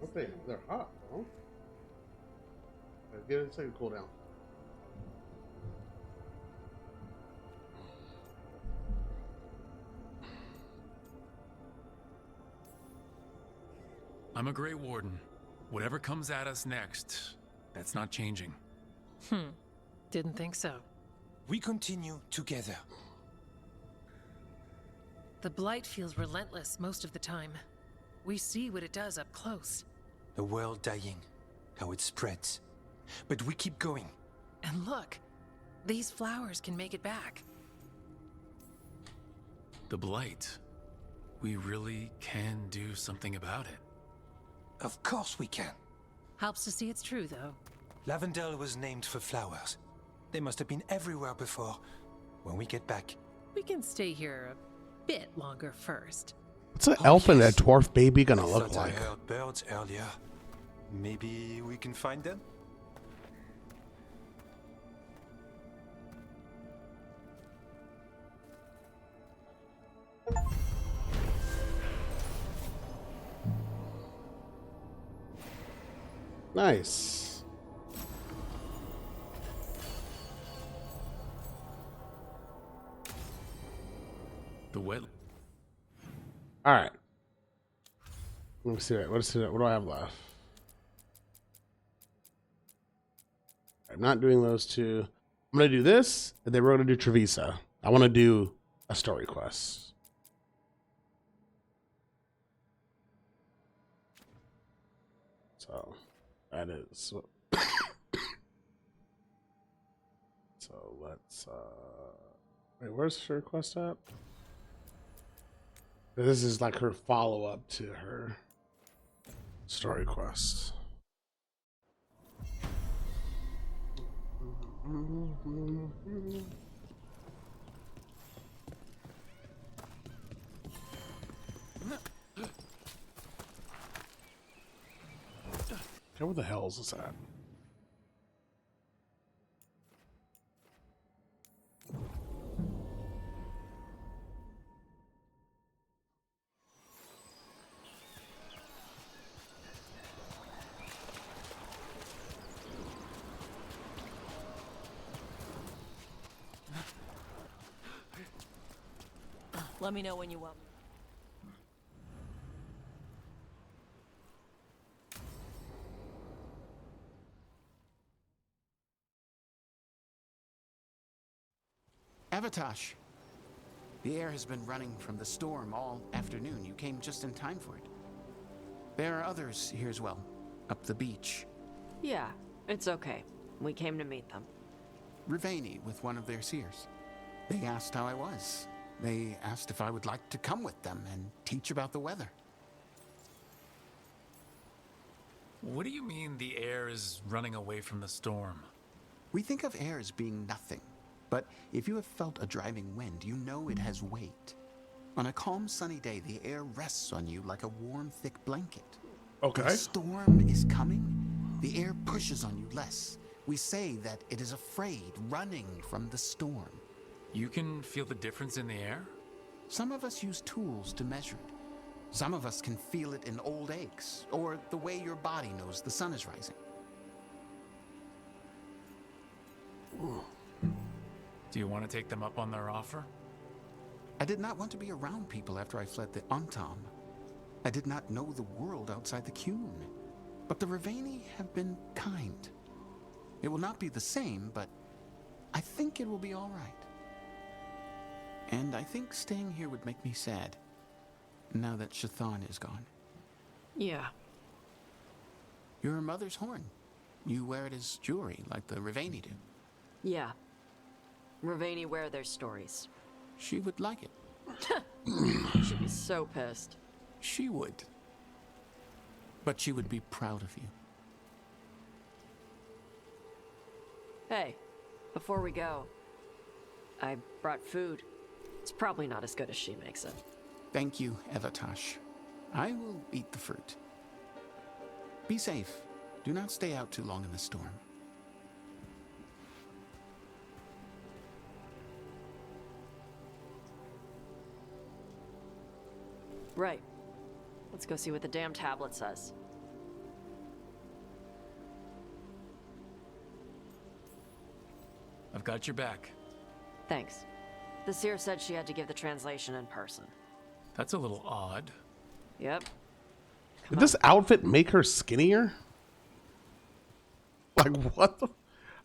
Okay, they're hot, though. Give it a second to cool down. I'm a Grey Warden. Whatever comes at us next, that's not changing. Didn't think so. We continue together. The blight feels relentless most of the time. We see what it does up close. The world dying, how it spreads. But we keep going. And look, these flowers can make it back. The blight. We really can do something about it. Of course we can. Helps to see it's true, though. Lavendel was named for flowers. They must have been everywhere before. When we get back, We can stay here a bit longer first. What's an elf and a dwarf baby gonna I look thought like? I heard birds earlier. Maybe we can find them? Nice. The wet. All right. Let me see that. What do I have left? I'm not doing those two. I'm gonna do this, and then we're gonna do Trevisa. I want to do a story quest. So that is so let's wait, where's the story quest at? This is like her follow-up to her story quest. Okay, where the hell is this at? Let me know when you want. Avatosh, the air has been running from the storm all afternoon. You came just in time for it. There are others here as well, up the beach. Yeah, it's okay. We came to meet them. Rivani with one of their seers. They asked how I was. They asked if I would like to come with them and teach about the weather. What do you mean the air is running away from the storm? We think of air as being nothing. But if you have felt a driving wind, you know it has weight. On a calm, sunny day, the air rests on you like a warm, thick blanket. Okay. When a storm is coming, the air pushes on you less. We say that it is afraid, running from the storm. You can feel the difference in the air? Some of us use tools to measure it. Some of us can feel it in old aches, or the way your body knows the sun is rising. Do you want to take them up on their offer? I did not want to be around people after I fled the Antam. I did not know the world outside the Qun. But the Rivani have been kind. It will not be the same, but I think it will be all right. And I think staying here would make me sad, now that Shathan is gone. Yeah. Your mother's horn. You wear it as jewelry, like the Rivani do. Yeah. Rivani wear their stories. She would like it. She'd be so pissed. She would. But she would be proud of you. Hey, before we go, I brought food. It's probably not as good as she makes it. Thank you, Avatosh. I will eat the fruit. Be safe. Do not stay out too long in the storm. Right. Let's go see what the damn tablet says. I've got your back. Thanks. The seer said she had to give the translation in person. That's a little odd. Yep. Did this outfit make her skinnier? Like what the?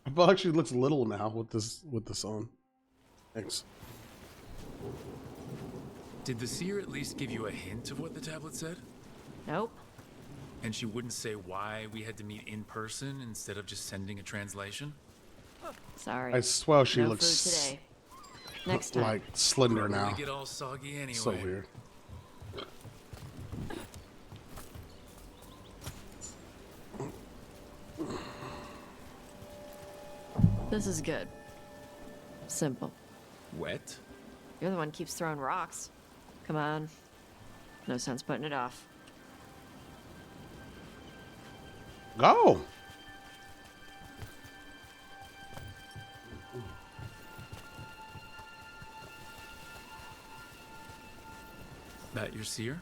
I feel like she looks little now with this on. Thanks. Did the seer at least give you a hint of what the tablet said? Nope. And she wouldn't say why we had to meet in person instead of just sending a translation? Sorry. I swear she No looks food today. Next time. like slender Probably now. get all soggy anyway. So weird. This is good. Simple. Wet? You're the one who keeps throwing rocks. Come on. No sense putting it off. Go. That your seer?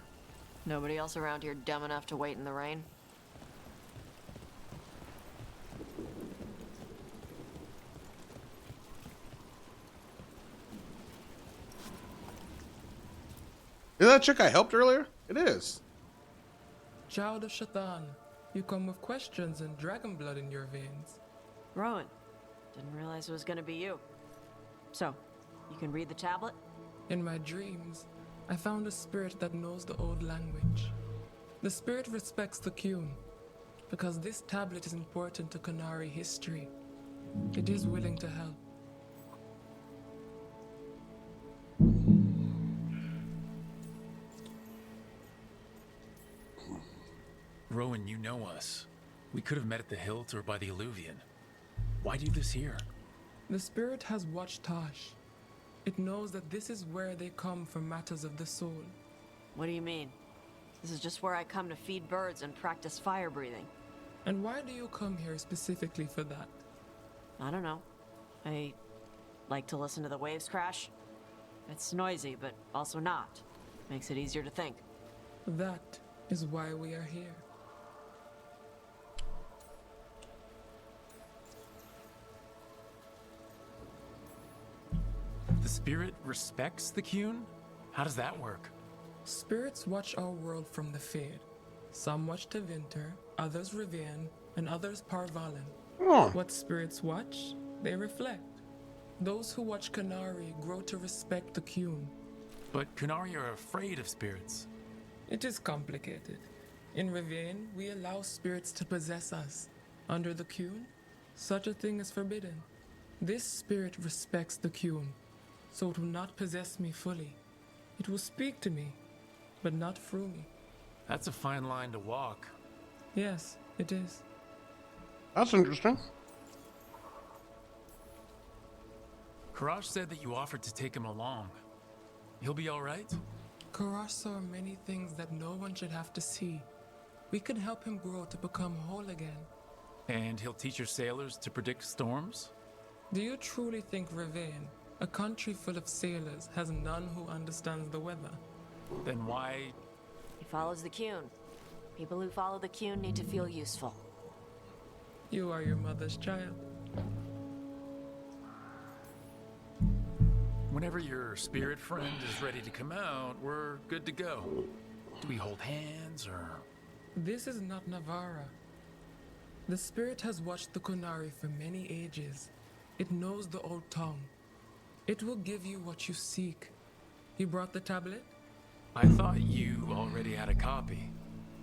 Nobody else around here dumb enough to wait in the rain? Is that chick I helped earlier? It is. Child of Shaitan, you come with questions and dragon blood in your veins. Rowan, didn't realize it was gonna be you. So, you can read the tablet? In my dreams, I found a spirit that knows the old language. The spirit respects the Qun, because this tablet is important to Qunari history. It is willing to help. Rowan, you know us. We could have met at the hilt or by the alluvion. Why do this here? The spirit has watched Tosh. It knows that this is where they come for matters of the soul. What do you mean? This is just where I come to feed birds and practice fire breathing. And why do you come here specifically for that? I don't know. I like to listen to the waves crash. It's noisy, but also not. Makes it easier to think. That is why we are here. The spirit respects the Qun? How does that work? Spirits watch our world from the Fade. Some watch Tevinter, others Rivian, and others Parvalen. Oh. What spirits watch, they reflect. Those who watch Qunari grow to respect the Qun. But Qunari are afraid of spirits. It is complicated. In Rivian, we allow spirits to possess us. Under the Qun, such a thing is forbidden. This spirit respects the Qun, so it will not possess me fully. It will speak to me, but not through me. That's a fine line to walk. Yes, it is. That's interesting. Karash said that you offered to take him along. He'll be all right? Karash saw many things that no one should have to see. We can help him grow to become whole again. And he'll teach your sailors to predict storms? Do you truly think Rivain, a country full of sailors, has none who understands the weather? Then why? He follows the Qun. People who follow the Qun need to feel useful. You are your mother's child. Whenever your spirit friend is ready to come out, we're good to go. Do we hold hands, or...? This is not Navarra. The spirit has watched the Qunari for many ages. It knows the old tongue. It will give you what you seek. You brought the tablet? I thought you already had a copy.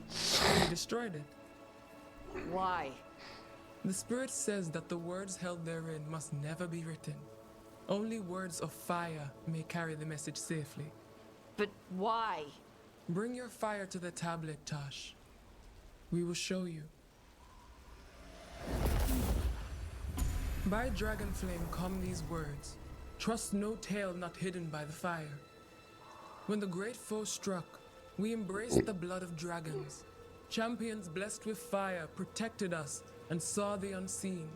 You destroyed it. Why? The spirit says that the words held therein must never be written. Only words of fire may carry the message safely. But why? Bring your fire to the tablet, Tosh. We will show you. By dragon flame come these words. Trust no tale not hidden by the fire. When the great foe struck, we embraced the blood of dragons. Champions blessed with fire protected us and saw the unseen.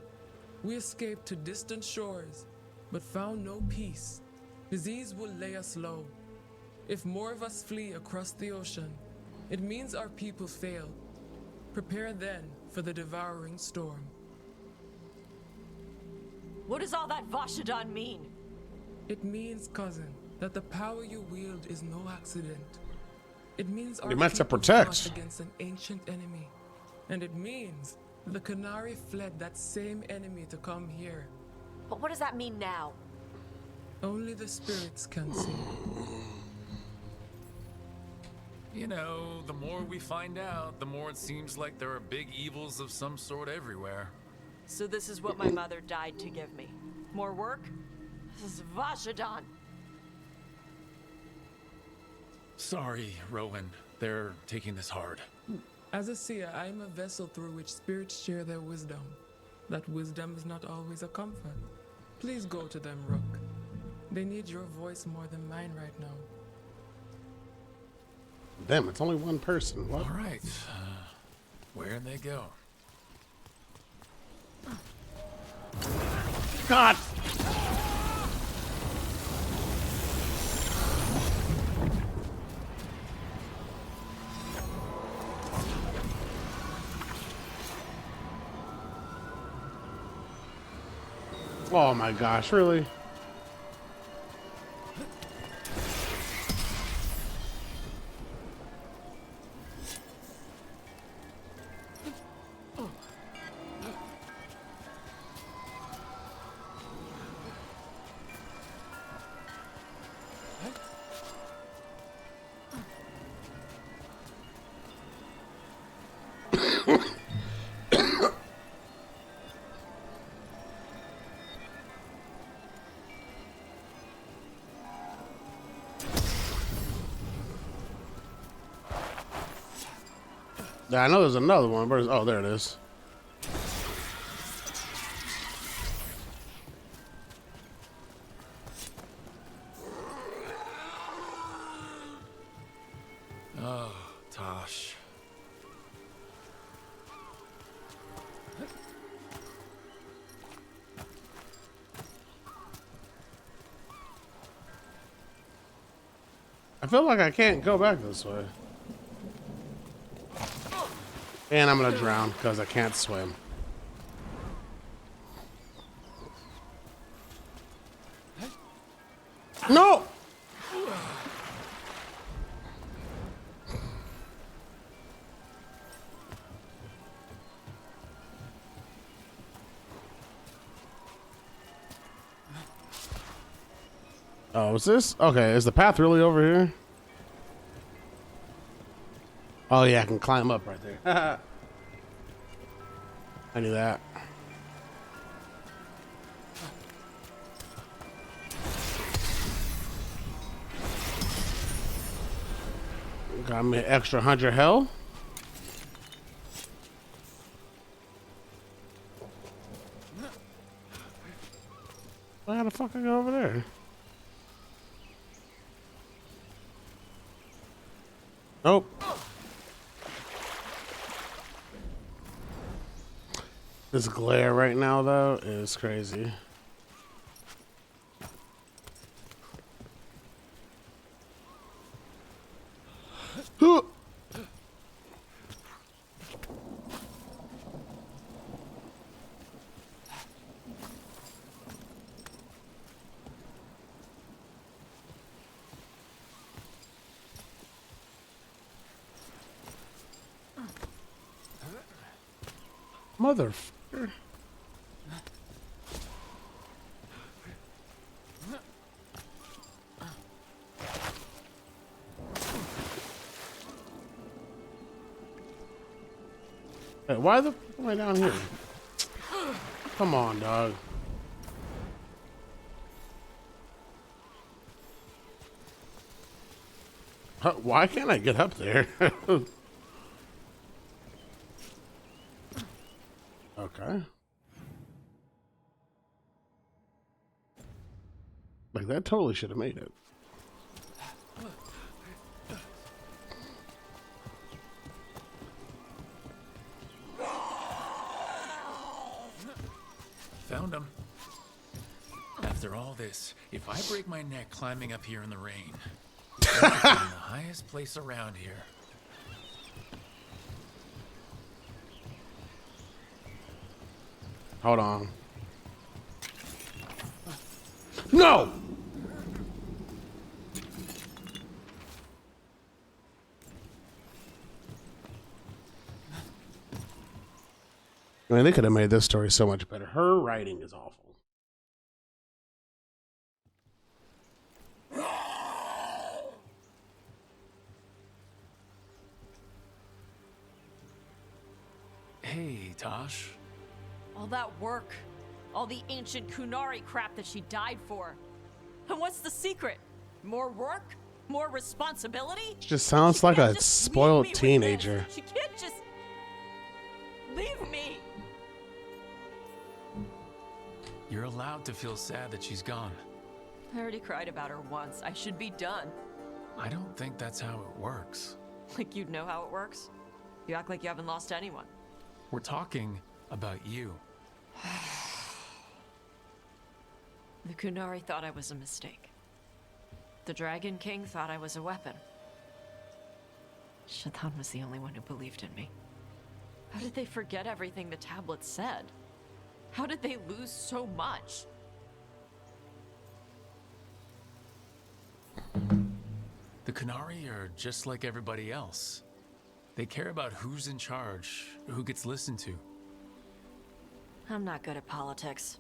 We escaped to distant shores, but found no peace. Disease will lay us low. If more of us flee across the ocean, it means our people failed. Prepare then for the devouring storm. What does all that Vashadan mean? It means, cousin, that the power you wield is no accident. It means our You're meant to people protect. fought against an ancient enemy. And it means the Canary fled that same enemy to come here. But what does that mean now? Only the spirits can see. You know, the more we find out, the more it seems like there are big evils of some sort everywhere. So this is what my mother died to give me. More work? This is Vashadan. Sorry, Rowan. They're taking this hard. As a seer, I am a vessel through which spirits share their wisdom. That wisdom is not always a comfort. Please go to them, Rook. They need your voice more than mine right now. Damn, it's only one person. What? All right. Where'd they go? God! Oh my gosh, really? Yeah, I know there's another one, but oh, there it is. Oh, Tosh. I feel like I can't go back this way. And I'm gonna drown because I can't swim. No! Oh, is this? Okay, is the path really over here? Oh yeah, I can climb up right there. I knew that. Got me an extra 100 hell. Well, how the fuck I go over there? Nope. This glare right now, though, is crazy. Motherfucker. Hey, why the fuck am I down here? Come on, dog. Why can't I get up there? Okay. Like, that totally should have made it. After all this, if I break my neck climbing up here in the rain, I'm in the highest place around here. Hold on. No! I mean, they could have made this story so much better. Her writing is awful. Hey, Tosh. All that work, all the ancient Kunari crap that she died for. And what's the secret? More work? More responsibility? She just sounds like a spoiled teenager. She can't just leave me. You're allowed to feel sad that she's gone. I already cried about her once. I should be done. I don't think that's how it works. Like you'd know how it works? You act like you haven't lost anyone. We're talking about you. The Kunari thought I was a mistake. The Dragon King thought I was a weapon. Shaitan was the only one who believed in me. How did they forget everything the tablet said? How did they lose so much? The Kunari are just like everybody else. They care about who's in charge, who gets listened to. I'm not good at politics.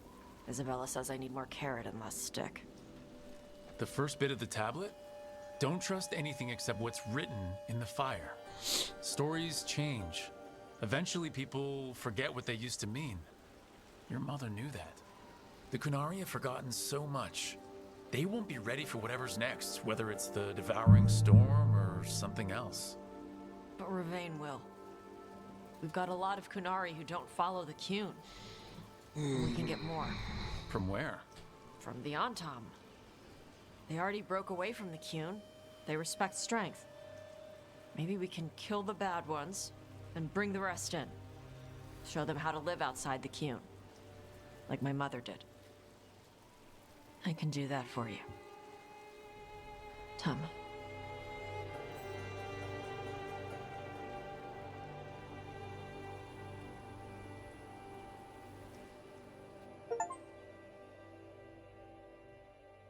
Isabella says I need more carrot and less stick. The first bit of the tablet? Don't trust anything except what's written in the fire. Stories change. Eventually people forget what they used to mean. Your mother knew that. The Kunari have forgotten so much. They won't be ready for whatever's next, whether it's the devouring storm or something else. But Ravain will. We've got a lot of Kunari who don't follow the Qun. We can get more. From where? From the Antam. They already broke away from the Qun. They respect strength. Maybe we can kill the bad ones and bring the rest in. Show them how to live outside the Qun. Like my mother did. I can do that for you. Tama.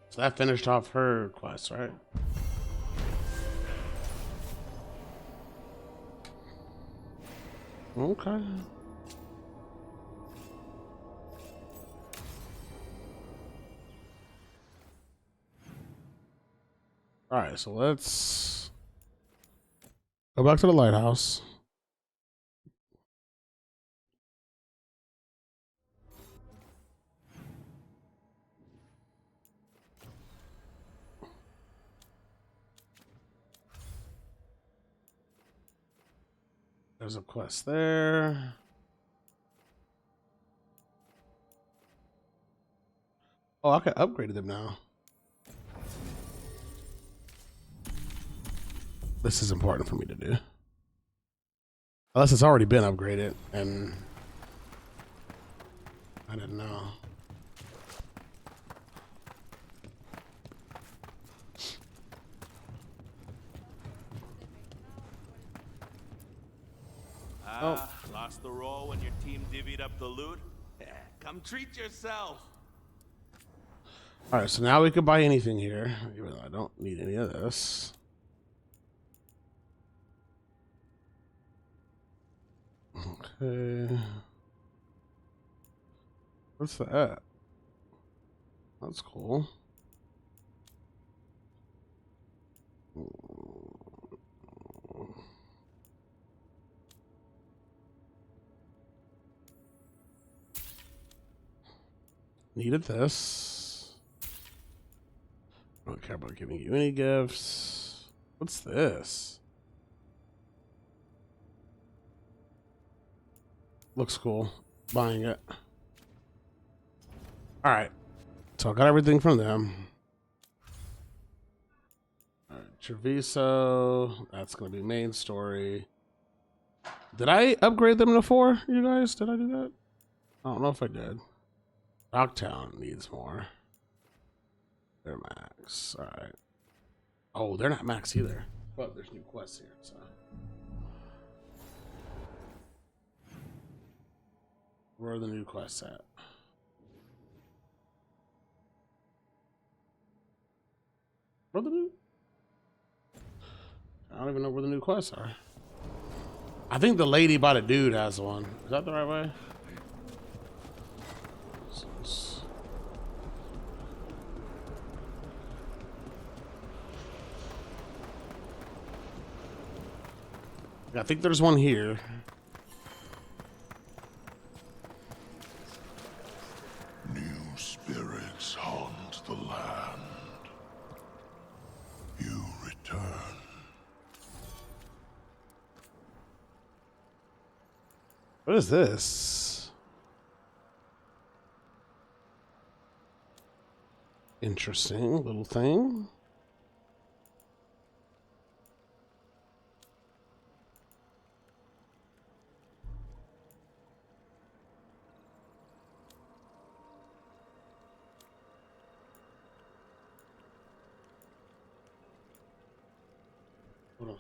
So that finished off her quest, right? Okay. All right, so let's go back to the lighthouse. There's a quest there. Oh, I can upgrade them now. This is important for me to do. Unless it's already been upgraded and I didn't know. Lost the roll when your team divvied up the loot? Yeah, come treat yourself. All right, so now we can buy anything here, even though I don't need any of this. Okay. What's that? That's cool. Needed this. I don't care about giving you any gifts. What's this? Looks cool. Buying it. Alright. So I got everything from them. Alright, Treviso. That's going to be main story. Did I upgrade them to 4, you guys? Did I do that? I don't know if I did. Rocktown needs more. They're max. All right. Oh, they're not max either. But there's new quests here, so. Where are the new quests at? Where are the new? I don't even know where the new quests are. I think the lady by the dude has one. Is that the right way? I think there's one here. New spirits haunt the land. You return. What is this? Interesting little thing. Hold on.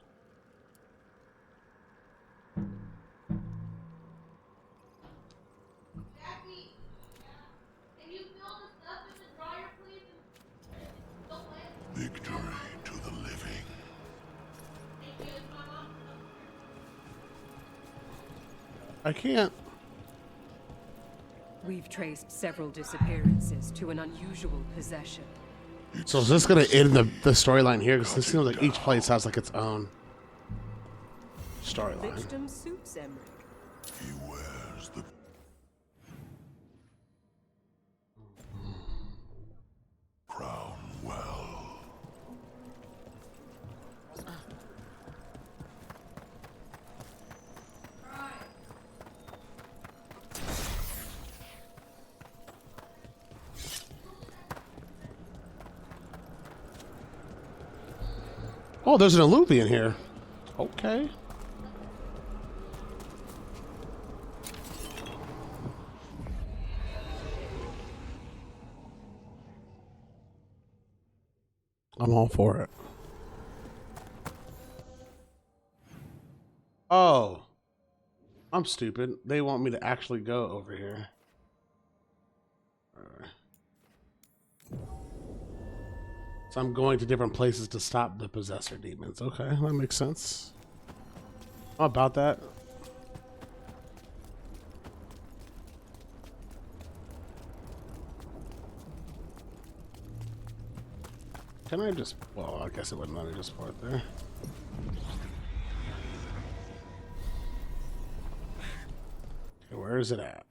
Victory to the living. I can't. We've traced several disappearances to an unusual possession. So is this gonna end the storyline here? Because this seems like each place has like its own storyline. Victim suits Emmerich. He wears the crown well. Oh, there's an Eluvian here. Okay. I'm all for it. Oh. I'm stupid. They want me to actually go over here. Alright. So I'm going to different places to stop the possessor demons. Okay, that makes sense. How about that? Can I just... Well, I guess it wouldn't let me just put it there. Okay, where is it at?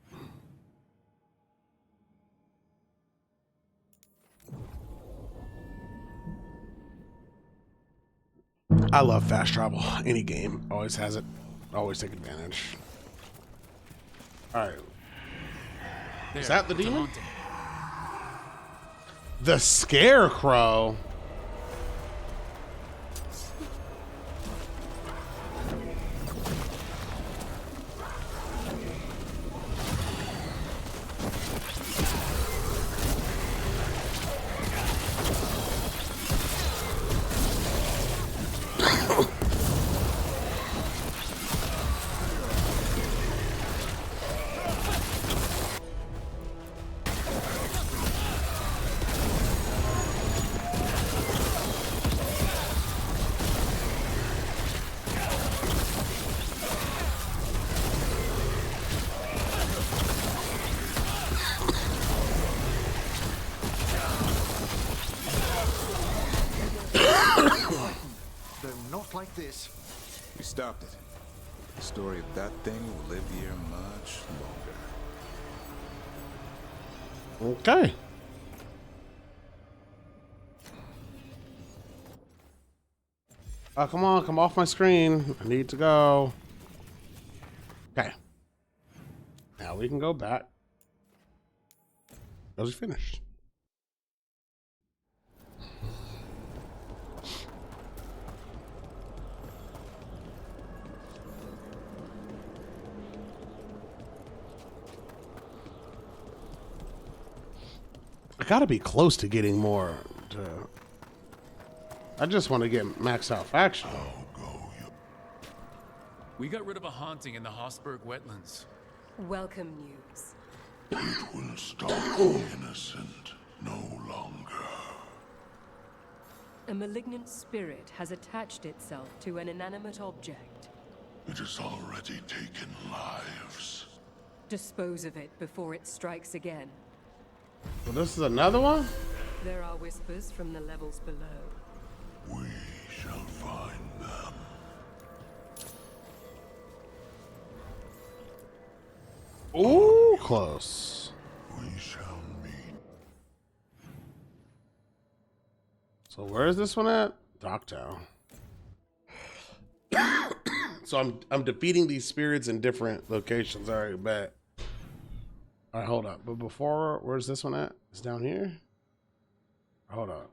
I love fast travel. Any game always has it. Always take advantage. Alright. Is that the demon? The Scarecrow. They're not like this. We stopped it. The story of that thing will live here much longer. Okay. Oh, come on, come off my screen. I need to go. Okay. Now we can go back. Those are finished. I gotta be close to getting more I just want to get max out faction. We got rid of a haunting in the Hossberg wetlands. Welcome news. It will stop the innocent no longer. A malignant spirit has attached itself to an inanimate object. It has already taken lives. Dispose of it before it strikes again. Well, this is another one? There are whispers from the levels below. We shall find them. Ooh, close. We shall meet. So where is this one at? Docktown. So I'm defeating these spirits in different locations. All right, bet. All right, hold up. But before, where's this one at? It's down here. Hold up.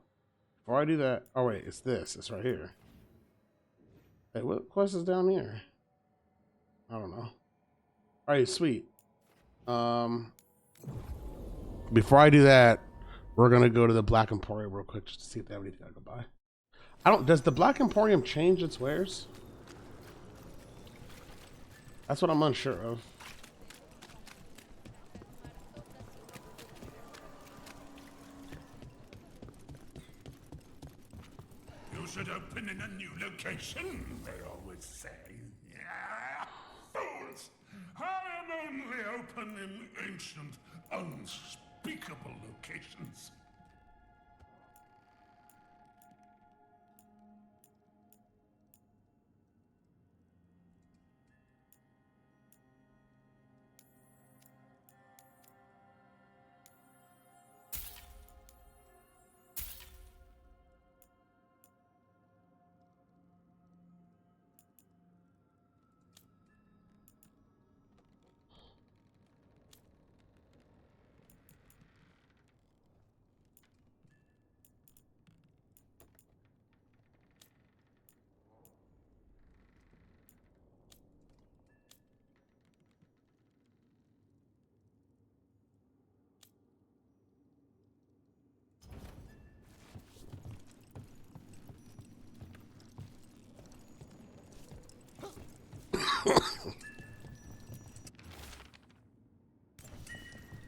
Before I do that, oh wait, it's this. It's right here. Hey, what quest is down here? I don't know. All right, sweet. Before I do that, we're gonna go to the Black Emporium real quick just to see if they have anything I can buy. I don't. Does the Black Emporium change its wares? That's what I'm unsure of. You should open in a new location, they always say. Yeah. Fools! I am only open in ancient, unspeakable locations.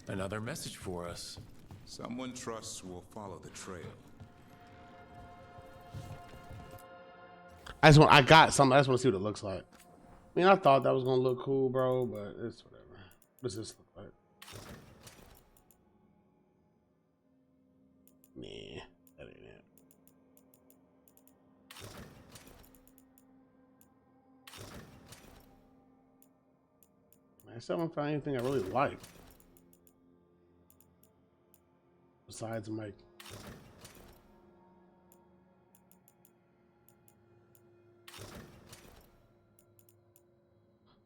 Another message for us. Someone trusts will follow the trail. I got something. I just want to see what it looks like. I mean, I thought that was gonna look cool, bro, but it's whatever. What does this look like? Nah, that ain't it. I still haven't found anything I really like. Besides Mike.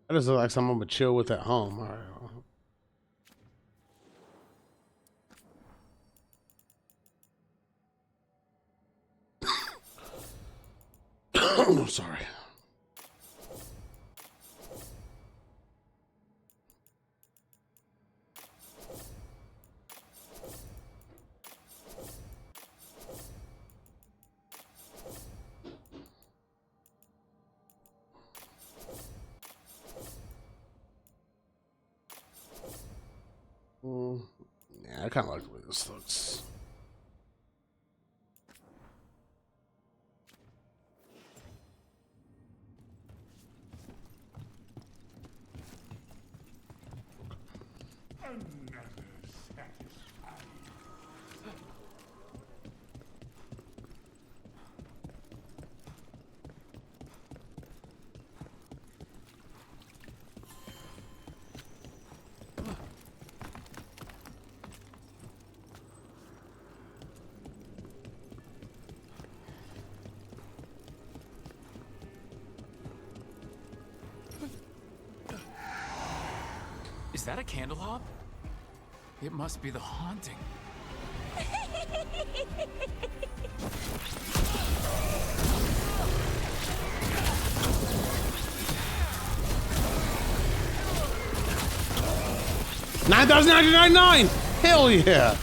That just looks like something I'm gonna chill with at home. All right. I'm sorry. Yeah, I kind of like the way this looks. Is that a candelabra? It must be the haunting. $9,999! Hell yeah!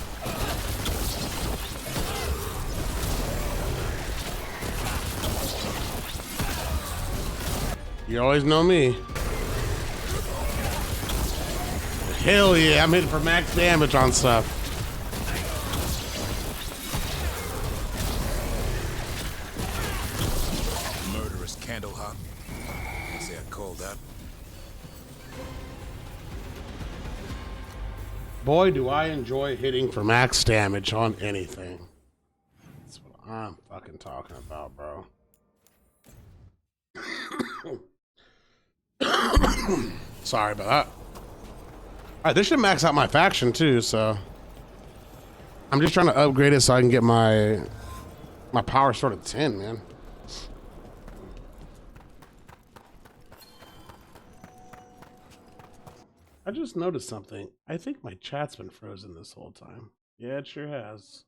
You always know me. Hell yeah, I'm hitting for max damage on stuff. Murderous candle hop. I say I called that. Boy, do I enjoy hitting for max damage on anything. That's what I'm fucking talking about, bro. Sorry about that. All right, this should max out my faction too, so I'm just trying to upgrade it so I can get my power sword at 10, man. I just noticed something. I think my chat's been frozen this whole time. Yeah, it sure has.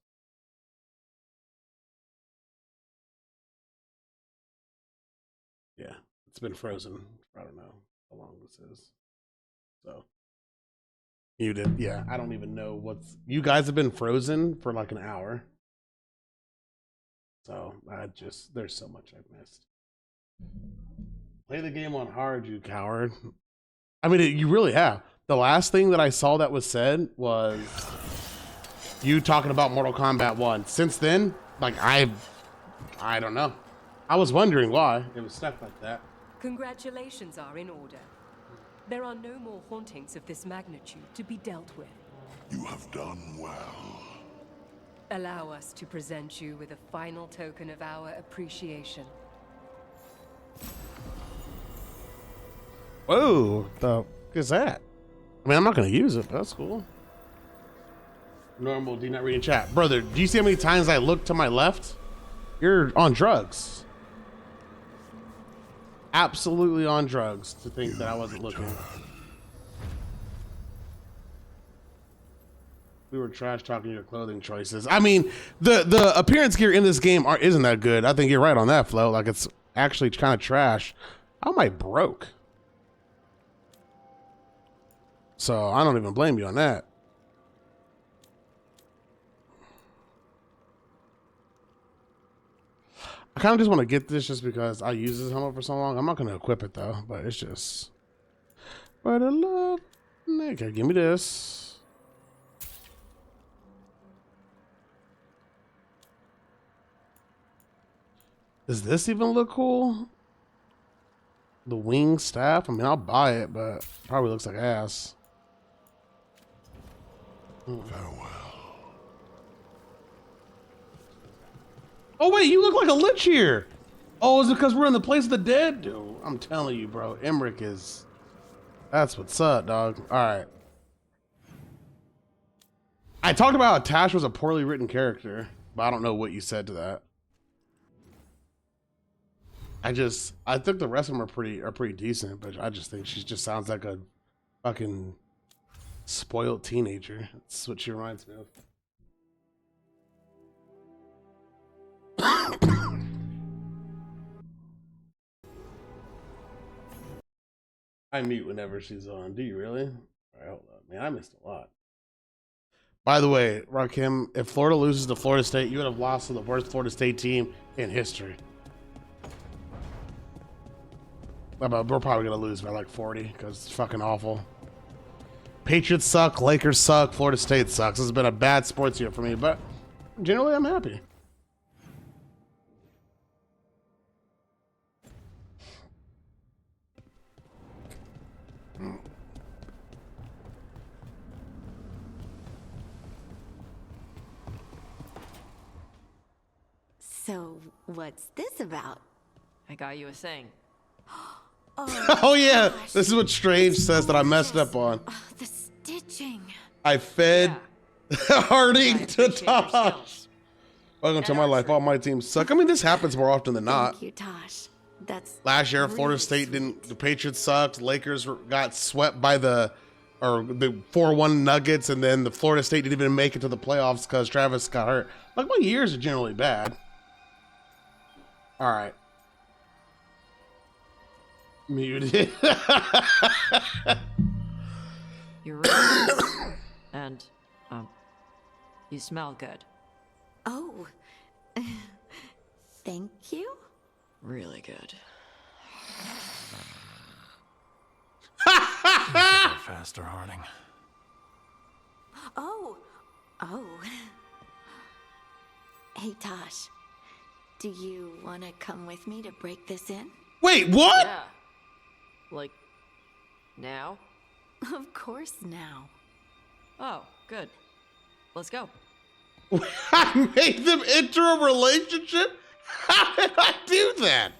Yeah, it's been frozen. I don't know how long this is. So muted. Yeah, I don't even know what's. You guys have been frozen for like an hour. So there's so much I've missed. Play the game on hard, you coward. I mean, you really have. The last thing that I saw that was said was you talking about Mortal Kombat 1. Since then, like I don't know. I was wondering why it was stuck like that. Congratulations are in order. There are no more hauntings of this magnitude to be dealt with. You have done well. Allow us to present you with a final token of our appreciation. Whoa, the fuck is that? I mean, I'm not gonna use it, but that's cool. Normal, do not read in chat. Brother, do you see how many times I look to my left? You're on drugs. Absolutely on drugs to think that I wasn't looking. We were trash talking your clothing choices. I mean, the appearance gear in this game isn't that good. I think you're right on that, Flo. Like, it's actually kind of trash. How am I broke? So I don't even blame you on that. I kind of just want to get this just because I use this helmet for so long. I'm not going to equip it though, but it's just. But I love. Okay, give me this. Does this even look cool? The wing staff? I mean, I'll buy it, but probably looks like ass. Farewell. Oh, wait, you look like a lich here. Oh, is it because we're in the place of the dead? Dude, I'm telling you, bro. Emmerich is... That's what's up, dog. All right. I talked about how Tash was a poorly written character, but I don't know what you said to that. I think the rest of them are pretty decent, but I just think she just sounds like a fucking spoiled teenager. That's what she reminds me of. I mute whenever she's on. Do you really? All right, hold up. Man, I missed a lot. By the way, Rakim, if Florida loses to Florida State, you would have lost to the worst Florida State team in history. We're probably going to lose by like 40 because it's fucking awful. Patriots suck, Lakers suck, Florida State sucks. This has been a bad sports year for me, but generally I'm happy. So, what's this about? I got you a thing. Oh yeah, gosh. This is what Strange says that I messed up on. Oh, the stitching. I fed Harding to Tosh. Welcome to my life. All my teams suck. I mean, this happens more often than not. Thank you, Tosh. That's last year. really Florida State didn't. The Patriots sucked. Lakers got swept by the 4-1 Nuggets, and then the Florida State didn't even make it to the playoffs because Travis got hurt. Like, my years are generally bad. All right. Muted. You're right. And, you smell good. Oh. Thank you. Really good. faster, Harding. Oh. Hey, Tosh. Do you want to come with me to break this in? Wait, what? Yeah. Like, now? Of course now. Oh, good. Let's go. I made them enter a relationship? How did I do that?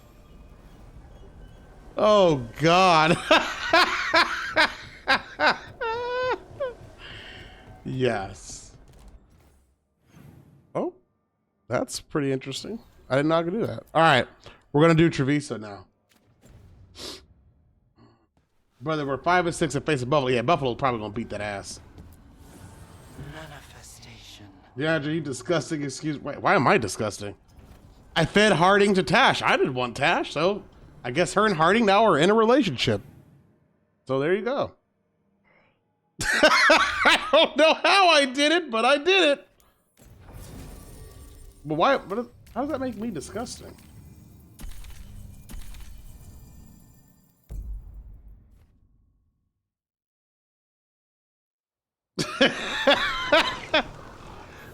Oh, God. Yes. Oh, that's pretty interesting. I didn't know I could do that. All right, we're going to do Treviso now. Brother, we're 5 and 6 and facing Buffalo. Yeah, Buffalo's probably going to beat that ass. Manifestation. Yeah, you disgusting excuse. Wait, why am I disgusting? I fed Harding to Tash. I didn't want Tash, so I guess her and Harding now are in a relationship. So there you go. I don't know how I did it, but I did it. But why? How does that make me disgusting?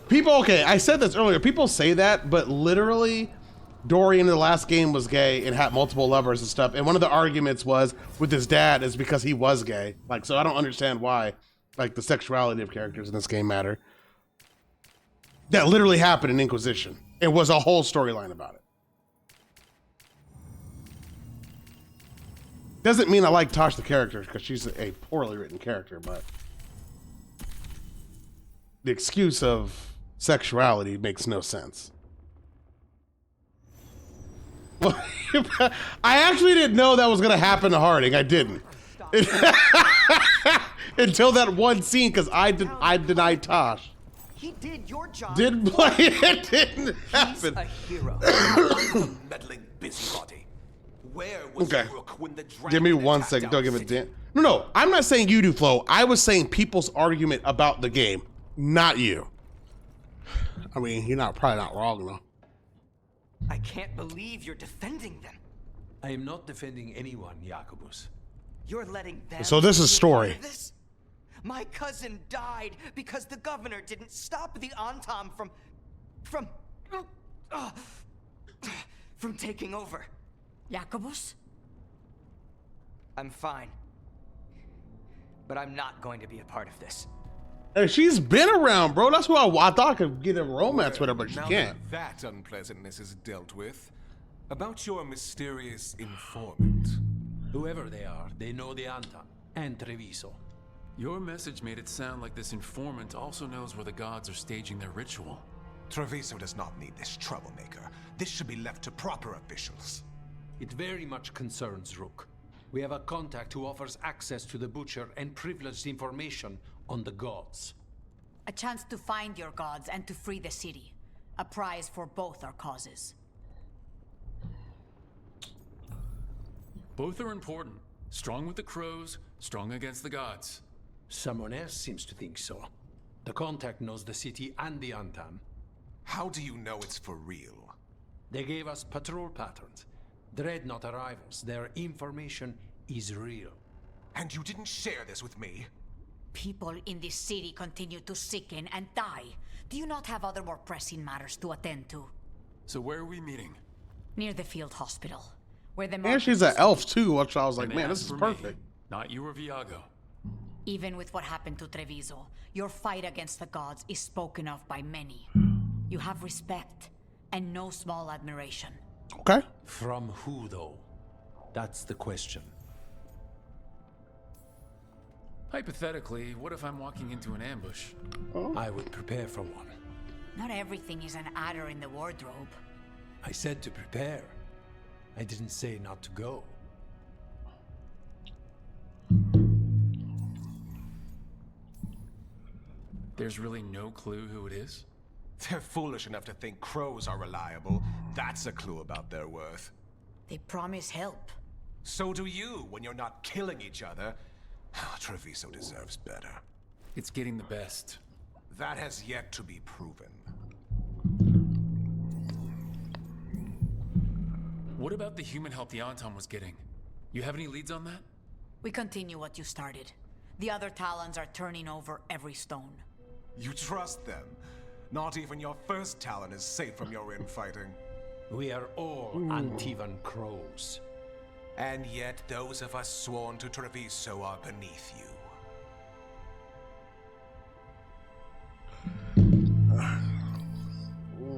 People, okay, I said this earlier. People say that, but literally, Dorian in the last game was gay and had multiple lovers and stuff. And one of the arguments was with his dad is because he was gay. Like, so I don't understand why, like, the sexuality of characters in this game matter. That literally happened in Inquisition. It was a whole storyline about it. Doesn't mean I like Tosh the character because she's a poorly written character, but the excuse of sexuality makes no sense. Well, I actually didn't know that was going to happen to Harding. I didn't. Until that one scene, because I denied Tosh. He did your job. Didn't play it. Didn't happen. He's a hero. A meddling busybody. Where was Okay. Rook when the dragon Give me 1 attacked second. our Don't give a city? damn. No, I'm not saying you do, Flo. I was saying people's argument about the game, not you. I mean, you're probably not wrong though. I can't believe you're defending them. I am not defending anyone, Jacobus. You're letting them. So this is be a story. part of this? My cousin died because the governor didn't stop the Antam from taking over. Jacobus? I'm fine. But I'm not going to be a part of this. Hey, she's been around, bro. That's why I thought I could get a romance with her, but she Now can't. that unpleasantness is dealt with, about your mysterious informant. Whoever they are, they know the Antam and Treviso. Your message made it sound like this informant also knows where the gods are staging their ritual. Treviso does not need this troublemaker. This should be left to proper officials. It very much concerns Rook. We have a contact who offers access to the Butcher and privileged information on the gods. A chance to find your gods and to free the city. A prize for both our causes. Both are important. Strong with the crows, strong against the gods. Someone else seems to think so. The contact knows the city and the Antam. How do you know it's for real? They gave us patrol patterns. Dreadnought arrivals. Their information is real. And you didn't share this with me? People in this city continue to sicken and die. Do you not have other more pressing matters to attend to? So where are we meeting? Near the field hospital, where the And she's an elf too, which I was like, man, this is perfect. Not you or Viago. Even with what happened to Treviso, your fight against the gods is spoken of by many. You have respect and no small admiration. Okay. From who, though? That's the question. Hypothetically, what if I'm walking into an ambush? I would prepare for one. Not everything is an adder in the wardrobe. I said to prepare. I didn't say not to go. There's really no clue who it is? They're foolish enough to think crows are reliable. That's a clue about their worth. They promise help. So do you when you're not killing each other. Treviso deserves better. It's getting the best. That has yet to be proven. What about the human help the Anton was getting? You have any leads on that? We continue what you started. The other Talons are turning over every stone. You trust them? Not even your first Talon is safe from your infighting. We are all Antivan crows. And yet those of us sworn to Treviso are beneath you.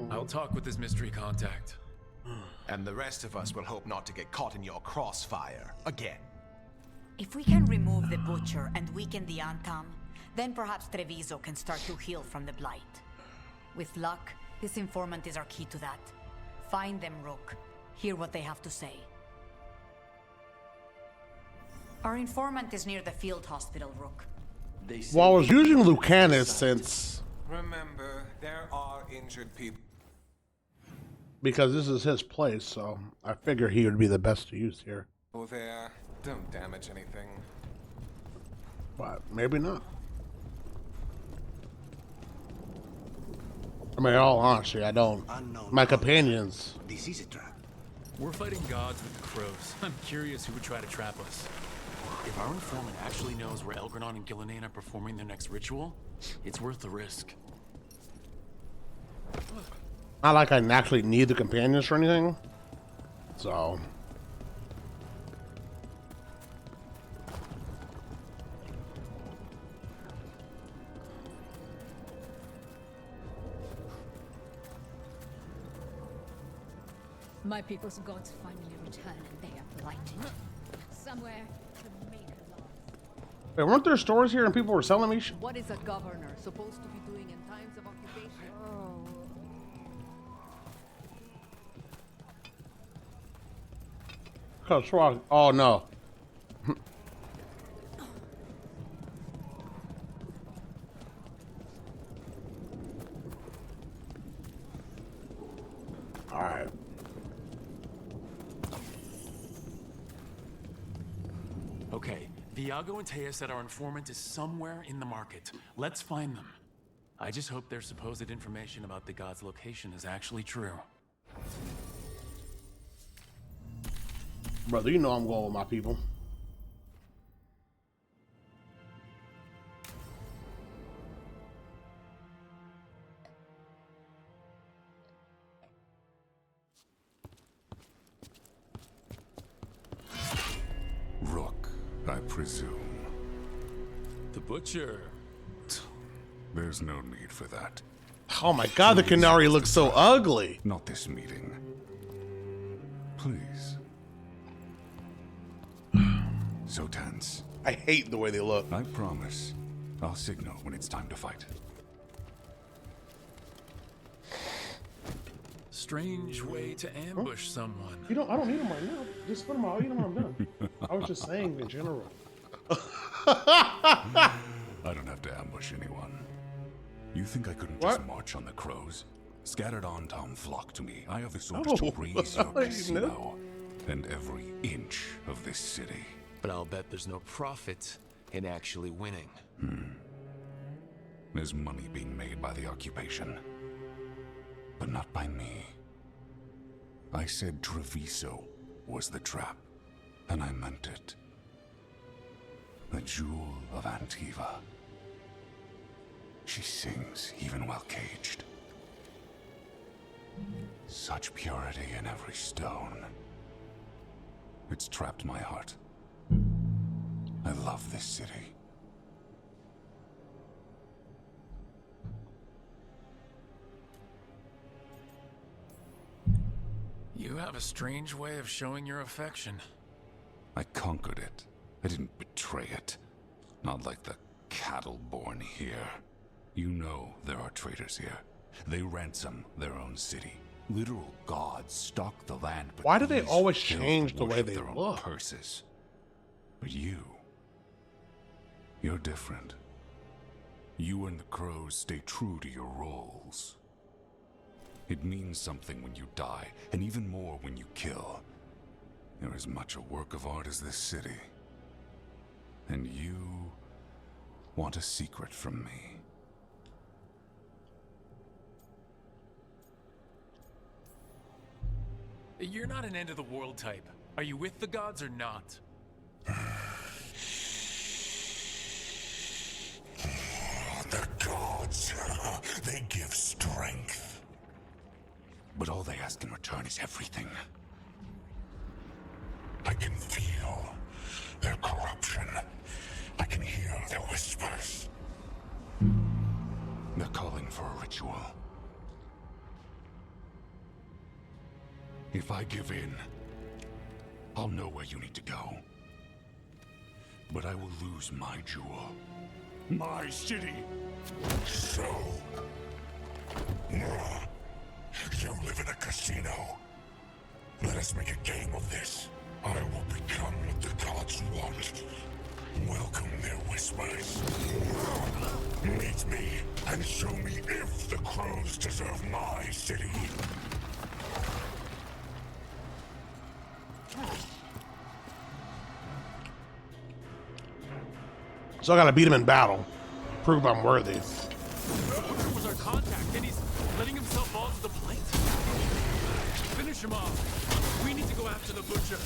I'll talk with this mystery contact. And the rest of us will hope not to get caught in your crossfire again. If we can remove the Butcher and weaken the Antam, then perhaps Treviso can start to heal from the Blight. With luck, this informant is our key to that. Find them, Rook. Hear what they have to say. Our informant is near the field hospital, Rook. Well, I was using Lucanus since... Remember, there are injured people. Because this is his place, so I figure he would be the best to use here. Oh, there. Don't damage anything. But maybe not. I mean, all honesty, I don't. My companions. This is a trap. We're fighting gods with the crows. I'm curious who would try to trap us. If our informant actually knows where Elgranon and Gillinan are performing their next ritual, it's worth the risk. Not like I actually need the companions or anything. So. My people's gods finally return and they are blighted. Somewhere to make a law. Wait, weren't there stores here and people were selling me shit? What is a governor supposed to be doing in times of occupation? What's wrong? Oh no. All right. Okay, Viago and Taya said our informant is somewhere in the market. Let's find them. I just hope their supposed information about the god's location is actually true. Brother, you know I'm going with my people. Rook, I presume. The Butcher. There's no need for that. Oh my god, the Canary looks so ugly. Not this meeting. Please. So tense. I hate the way they look. I promise. I'll signal when it's time to fight. Strange way to ambush someone. You don't. I don't need them right now. Just put them out. You know when I'm done. I was just saying in general. I don't have to ambush anyone. You think I couldn't just march on the crows? Scattered on Tom flock to me. I have the orders to raise your casino and every inch of this city. But I'll bet there's no profit in actually winning. There's money being made by the occupation, but not by me. I said Treviso was the trap, and I meant it. The jewel of Antiva. She sings even while caged. Such purity in every stone. It's trapped my heart. I love this city. You have a strange way of showing your affection. I conquered it. I didn't betray it. Not like the cattle born here. You know there are traitors here. They ransom their own city. Literal gods stalk the land, but why do they these always filth change the way worship they their own look? curses. But you're different. You and the crows stay true to your roles. It means something when you die, and even more when you kill. You're as much a work of art as this city. And you want a secret from me. You're not an end-of-the-world type. Are you with the gods or not? gods. They give strength. But all they ask in return is everything. I can feel their corruption. I can hear their whispers. They're calling for a ritual. If I give in, I'll know where you need to go. But I will lose my jewel. My city. So... you live in a casino. Let us make a game of this. I will become what the gods want. Welcome their whispers. Meet me and show me if the crows deserve my city. So I gotta beat him in battle. Prove I'm worthy. The Butcher was our contact, and he's letting himself fall to the plate. Finish him off. We need to go after the Butcher.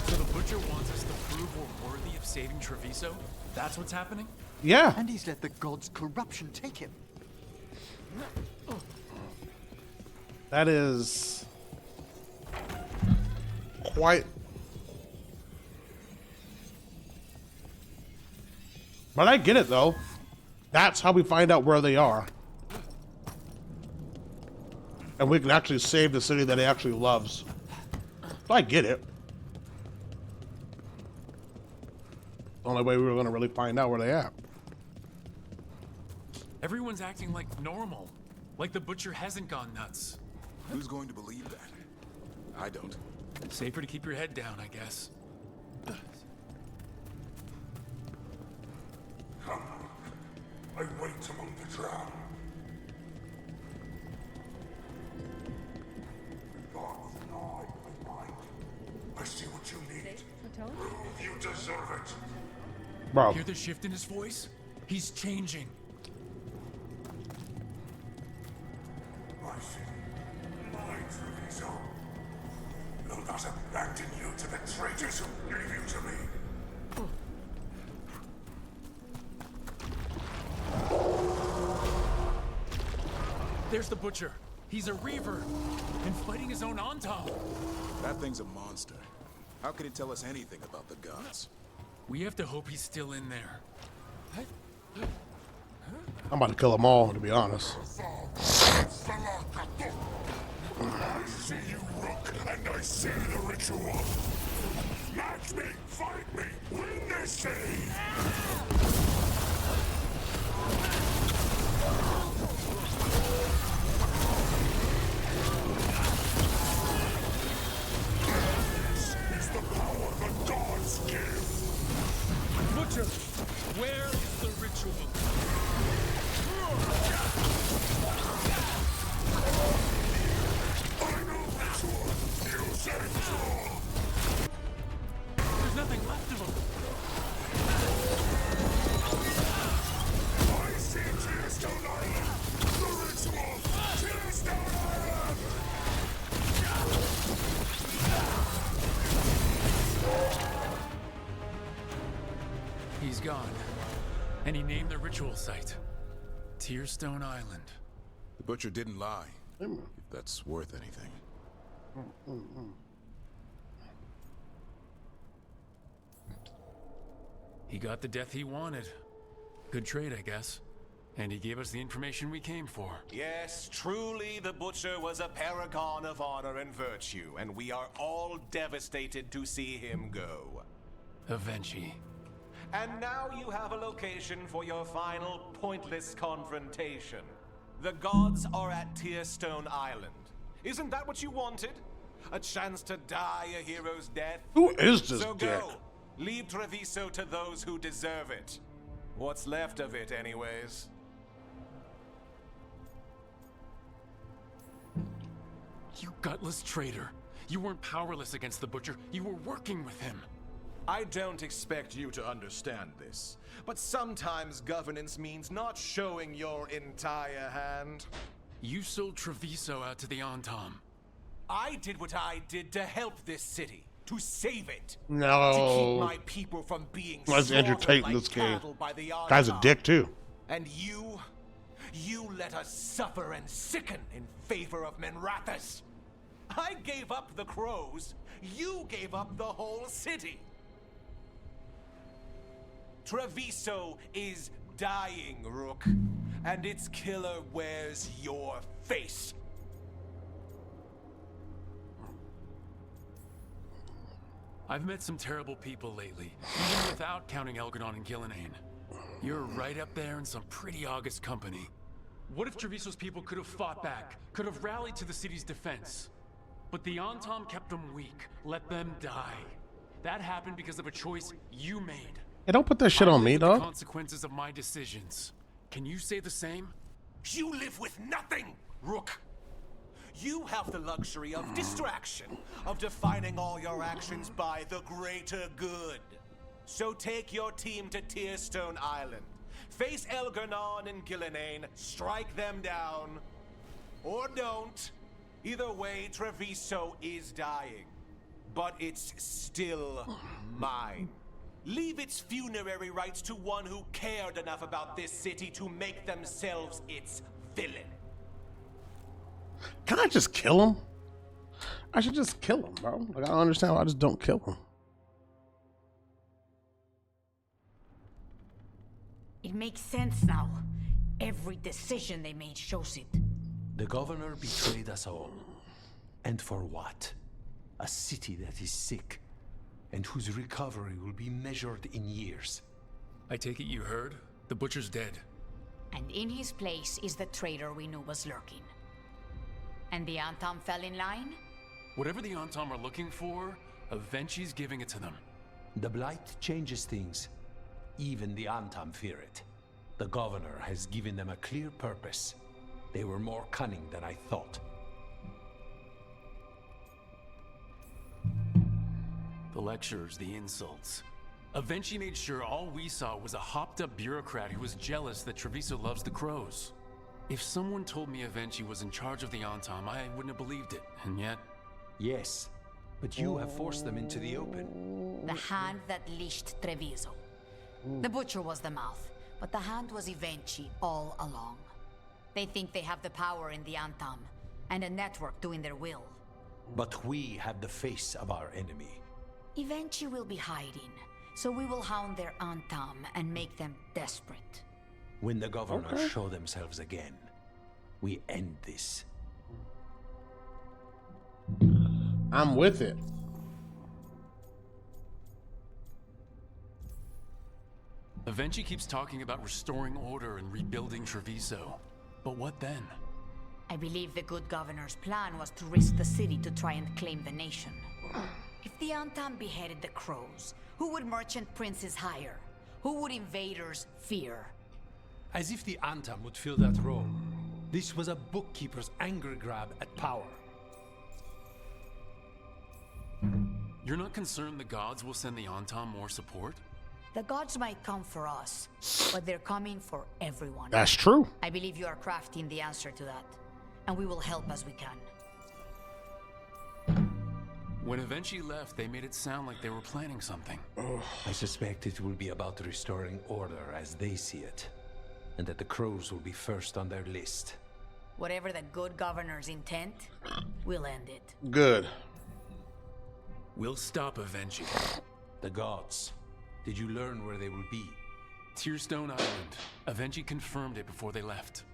So the Butcher wants us to prove we're worthy of saving Treviso? That's what's happening? Yeah. And he's let the gods' corruption take him. That is quite... But I get it, though. That's how we find out where they are. And we can actually save the city that he actually loves. So I get it. The only way we were going to really find out where they at. Everyone's acting like normal. Like the Butcher hasn't gone nuts. Who's going to believe that? I don't. Safer to keep your head down, I guess. Come. I wait among the drowned. The gods nod and bind. I see what you need. Prove you deserve it. Bro. Hear the shift in his voice? He's changing. My city, my Treviso. Will not abandon you to the traitors who gave you to me. There's the Butcher. He's a Reaver and fighting his own Antom. That thing's a monster. How can it tell us anything about the gods? We have to hope he's still in there. I'm about to kill them all, to be honest. I see you, Rook, and I see the ritual. Match me, fight me, win this city. This is the power the gods give. Butcher, where is the ritual? There's nothing left of him. I see Tearstone Island! The ritual! Tearstone Island! He's gone. And he named the ritual site Tearstone Island. The Butcher didn't lie. If that's worth anything. He got the death he wanted. Good trade, I guess. And he gave us the information we came for. Yes, truly the Butcher was a paragon of honor and virtue, and we are all devastated to see him go. Avenchi. And now you have a location for your final pointless confrontation. The gods are at Tearstone Island. Isn't that what you wanted? A chance to die a hero's death? Who is this So dick? go. Leave Treviso to those who deserve it. What's left of it, anyways. You gutless traitor. You weren't powerless against the Butcher. You were working with him. I don't expect you to understand this, but sometimes governance means not showing your entire hand. You sold Treviso out to the Antom. I did what I did to help this city, to save it. No. To keep my people from being Let's entertain slaughtered this like game. cattle by the Guy's a Archon. dick too. And you let us suffer and sicken in favor of Menrathus. I gave up the crows. You gave up the whole city. Treviso is dying, Rook, and its killer wears your face. I've met some terrible people lately, even without counting Elgadon and Gillenane. You're right up there in some pretty august company. What if Treviso's people could have fought back, could have rallied to the city's defense? But the Antom kept them weak, let them die. That happened because of a choice you made. Hey, don't put that shit on me, The dog. consequences of my decisions. Can you say the same? You live with nothing, Rook. You have the luxury of distraction, of defining all your actions by the greater good. So take your team to Tearstone Island. Face Elgarnon and Gillenane, strike them down. Or don't. Either way, Treviso is dying. But it's still mine. Leave its funerary rites to one who cared enough about this city to make themselves its villain. Can I just kill him? I should just kill him, bro. Like, I don't understand why I just don't kill him. It makes sense now. Every decision they made shows it. The governor betrayed us all. And for what? A city that is sick, and whose recovery will be measured in years. I take it you heard? The butcher's dead. And in his place is the traitor we knew was lurking. And the Antom fell in line? Whatever the Antom are looking for, Avenci's giving it to them. The Blight changes things. Even the Antom fear it. The governor has given them a clear purpose. They were more cunning than I thought. The lectures, the insults. Avenci made sure all we saw was a hopped-up bureaucrat who was jealous that Treviso loves the crows. If someone told me Avenci was in charge of the Antom, I wouldn't have believed it, and yet... Yes, but you have forced them into the open. The hand that leashed Treviso. The butcher was the mouth, but the hand was Avenci all along. They think they have the power in the Antom, and a network doing their will. But we have the face of our enemy. Avenci will be hiding, so we will hound their Antom and make them desperate. When the governors show themselves again, we end this. I'm with it. Avenci keeps talking about restoring order and rebuilding Treviso. But what then? I believe the good governor's plan was to risk the city to try and claim the nation. If the Antom beheaded the crows, who would merchant princes hire? Who would invaders fear? As if the Antom would fill that role. This was a bookkeeper's angry grab at power. You're not concerned the gods will send the Antom more support? The gods might come for us, but they're coming for everyone. That's true. I believe you are crafting the answer to that, and we will help as we can. When Avenci left, they made it sound like they were planning something. I suspect it will be about restoring order as they see it, and that the crows will be first on their list. Whatever the good governor's intent, we'll end it. Good. We'll stop Avenci. The gods. Did you learn where they will be? Tearstone Island. Avenci confirmed it before they left.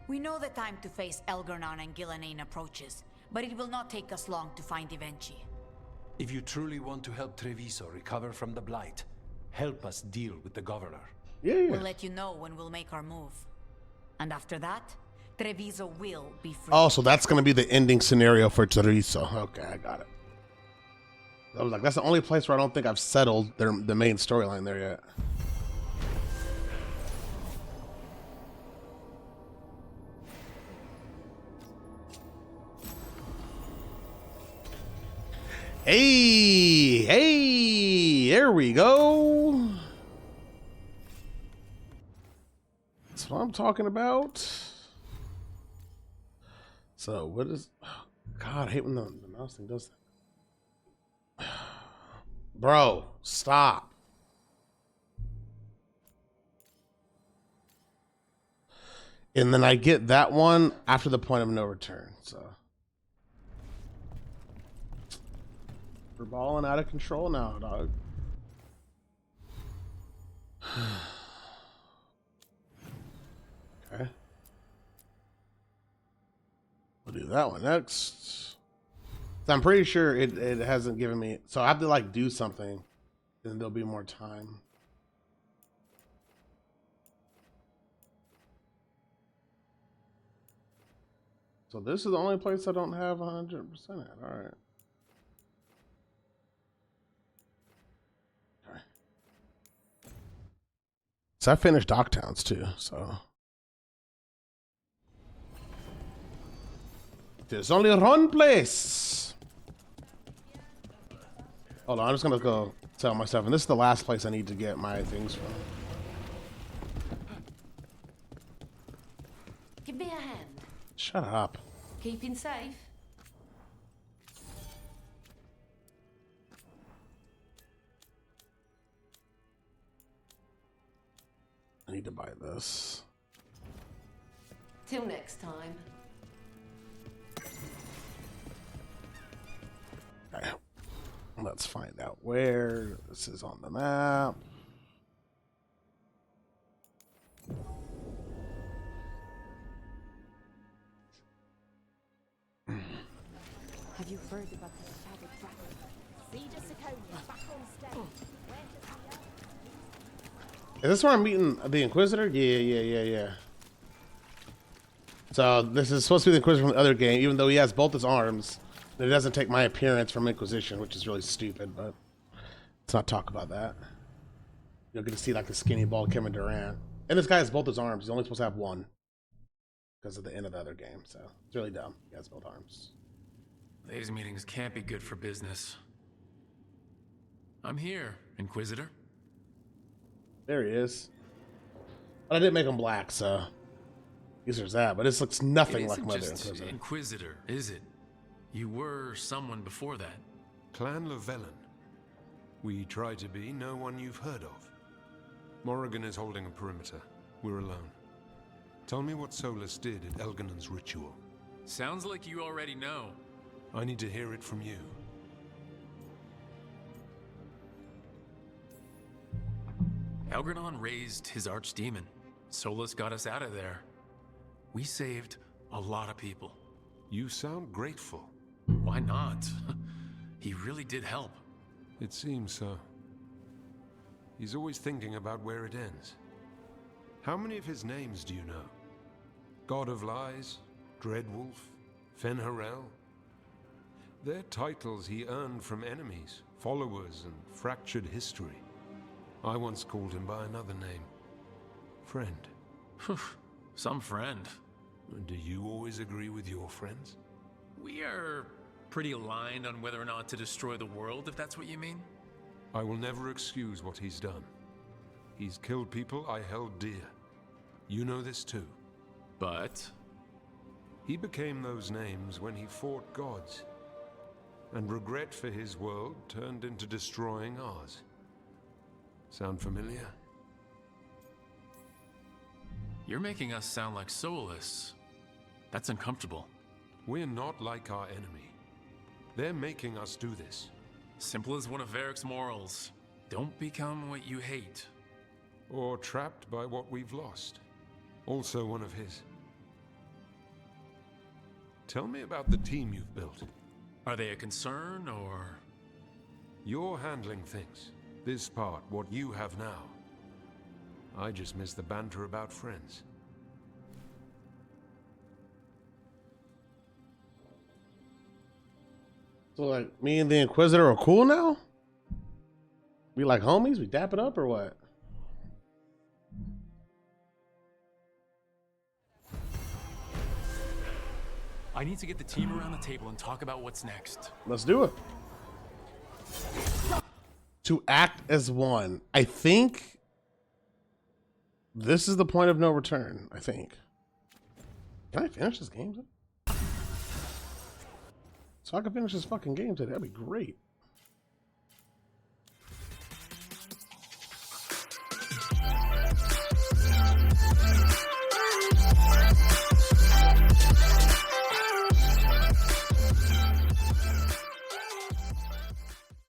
We know the time to face Elgarnon and Gillenane approaches, but it will not take us long to find Avenci. If you truly want to help Treviso recover from the Blight, help us deal with the governor. Yeah. We'll let you know when we'll make our move. And after that, Treviso will be free. Oh, so that's going to be the ending scenario for Treviso. Okay, I got it. I was like, that's the only place where I don't think I've settled the main storyline there yet. Hey, there we go. That's what I'm talking about. So what is... God, I hate when the mouse thing does that. Bro, stop. And then I get that one after the point of no return, so. We're balling out of control now, dog. Okay. We'll do that one next. So I'm pretty sure it hasn't given me, so I have to like do something, then there'll be more time. So this is the only place I don't have 100% at. All right. Okay. So I finished Dogtowns too, so. There's only one place. Hold on, I'm just gonna go tell myself, and this is the last place I need to get my things from. Give me a hand. Shut up. Keeping safe. I need to buy this. Till next time. Okay. Let's find out where this is on the map. Have you heard about the Shadow Dragon? Cedar Siconia, back on stage. Is this where I'm meeting the Inquisitor? Yeah. So this is supposed to be the Inquisitor from the other game, even though he has both his arms. It doesn't take my appearance from Inquisition, which is really stupid, but let's not talk about that. You'll get to see like the skinny bald Kevin Durant. And this guy has both his arms. He's only supposed to have one because of the end of the other game, so it's really dumb. He has both arms. These meetings can't be good for business. I'm here, Inquisitor. There he is. But I didn't make him black, so at least there's that. But this looks nothing like Mother Inquisitor. Inquisitor, is it? You were someone before that. Clan Llewellyn. We try to be no one you've heard of. Morrigan is holding a perimeter. We're alone. Tell me what Solus did at Elganon's ritual. Sounds like you already know. I need to hear it from you. Elganon raised his archdemon. Solus got us out of there. We saved a lot of people. You sound grateful. Why not? He really did help. It seems so. He's always thinking about where it ends. How many of his names do you know? God of Lies, Dreadwolf, Fen'Harel? They're titles he earned from enemies, followers, and fractured history. I once called him by another name. Friend. Some friend. Do you always agree with your friends? We are pretty aligned on whether or not to destroy the world, if that's what you mean. I will never excuse what he's done. He's killed people I held dear. You know this too. But? He became those names when he fought gods. And regret for his world turned into destroying ours. Sound familiar? You're making us sound like Solus. That's uncomfortable. We're not like our enemy. They're making us do this. Simple as one of Varric's morals. Don't become what you hate. Or trapped by what we've lost. Also one of his. Tell me about the team you've built. Are they a concern, or...? You're handling things. This part, what you have now. I just miss the banter about friends. So like me and the Inquisitor are cool now? We like homies? We dap it up or what? I need to get the team around the table and talk about what's next. Let's do it. To act as one. I think this is the point of no return, I think. Can I finish this game? So I can finish this fucking game today. That'd be great.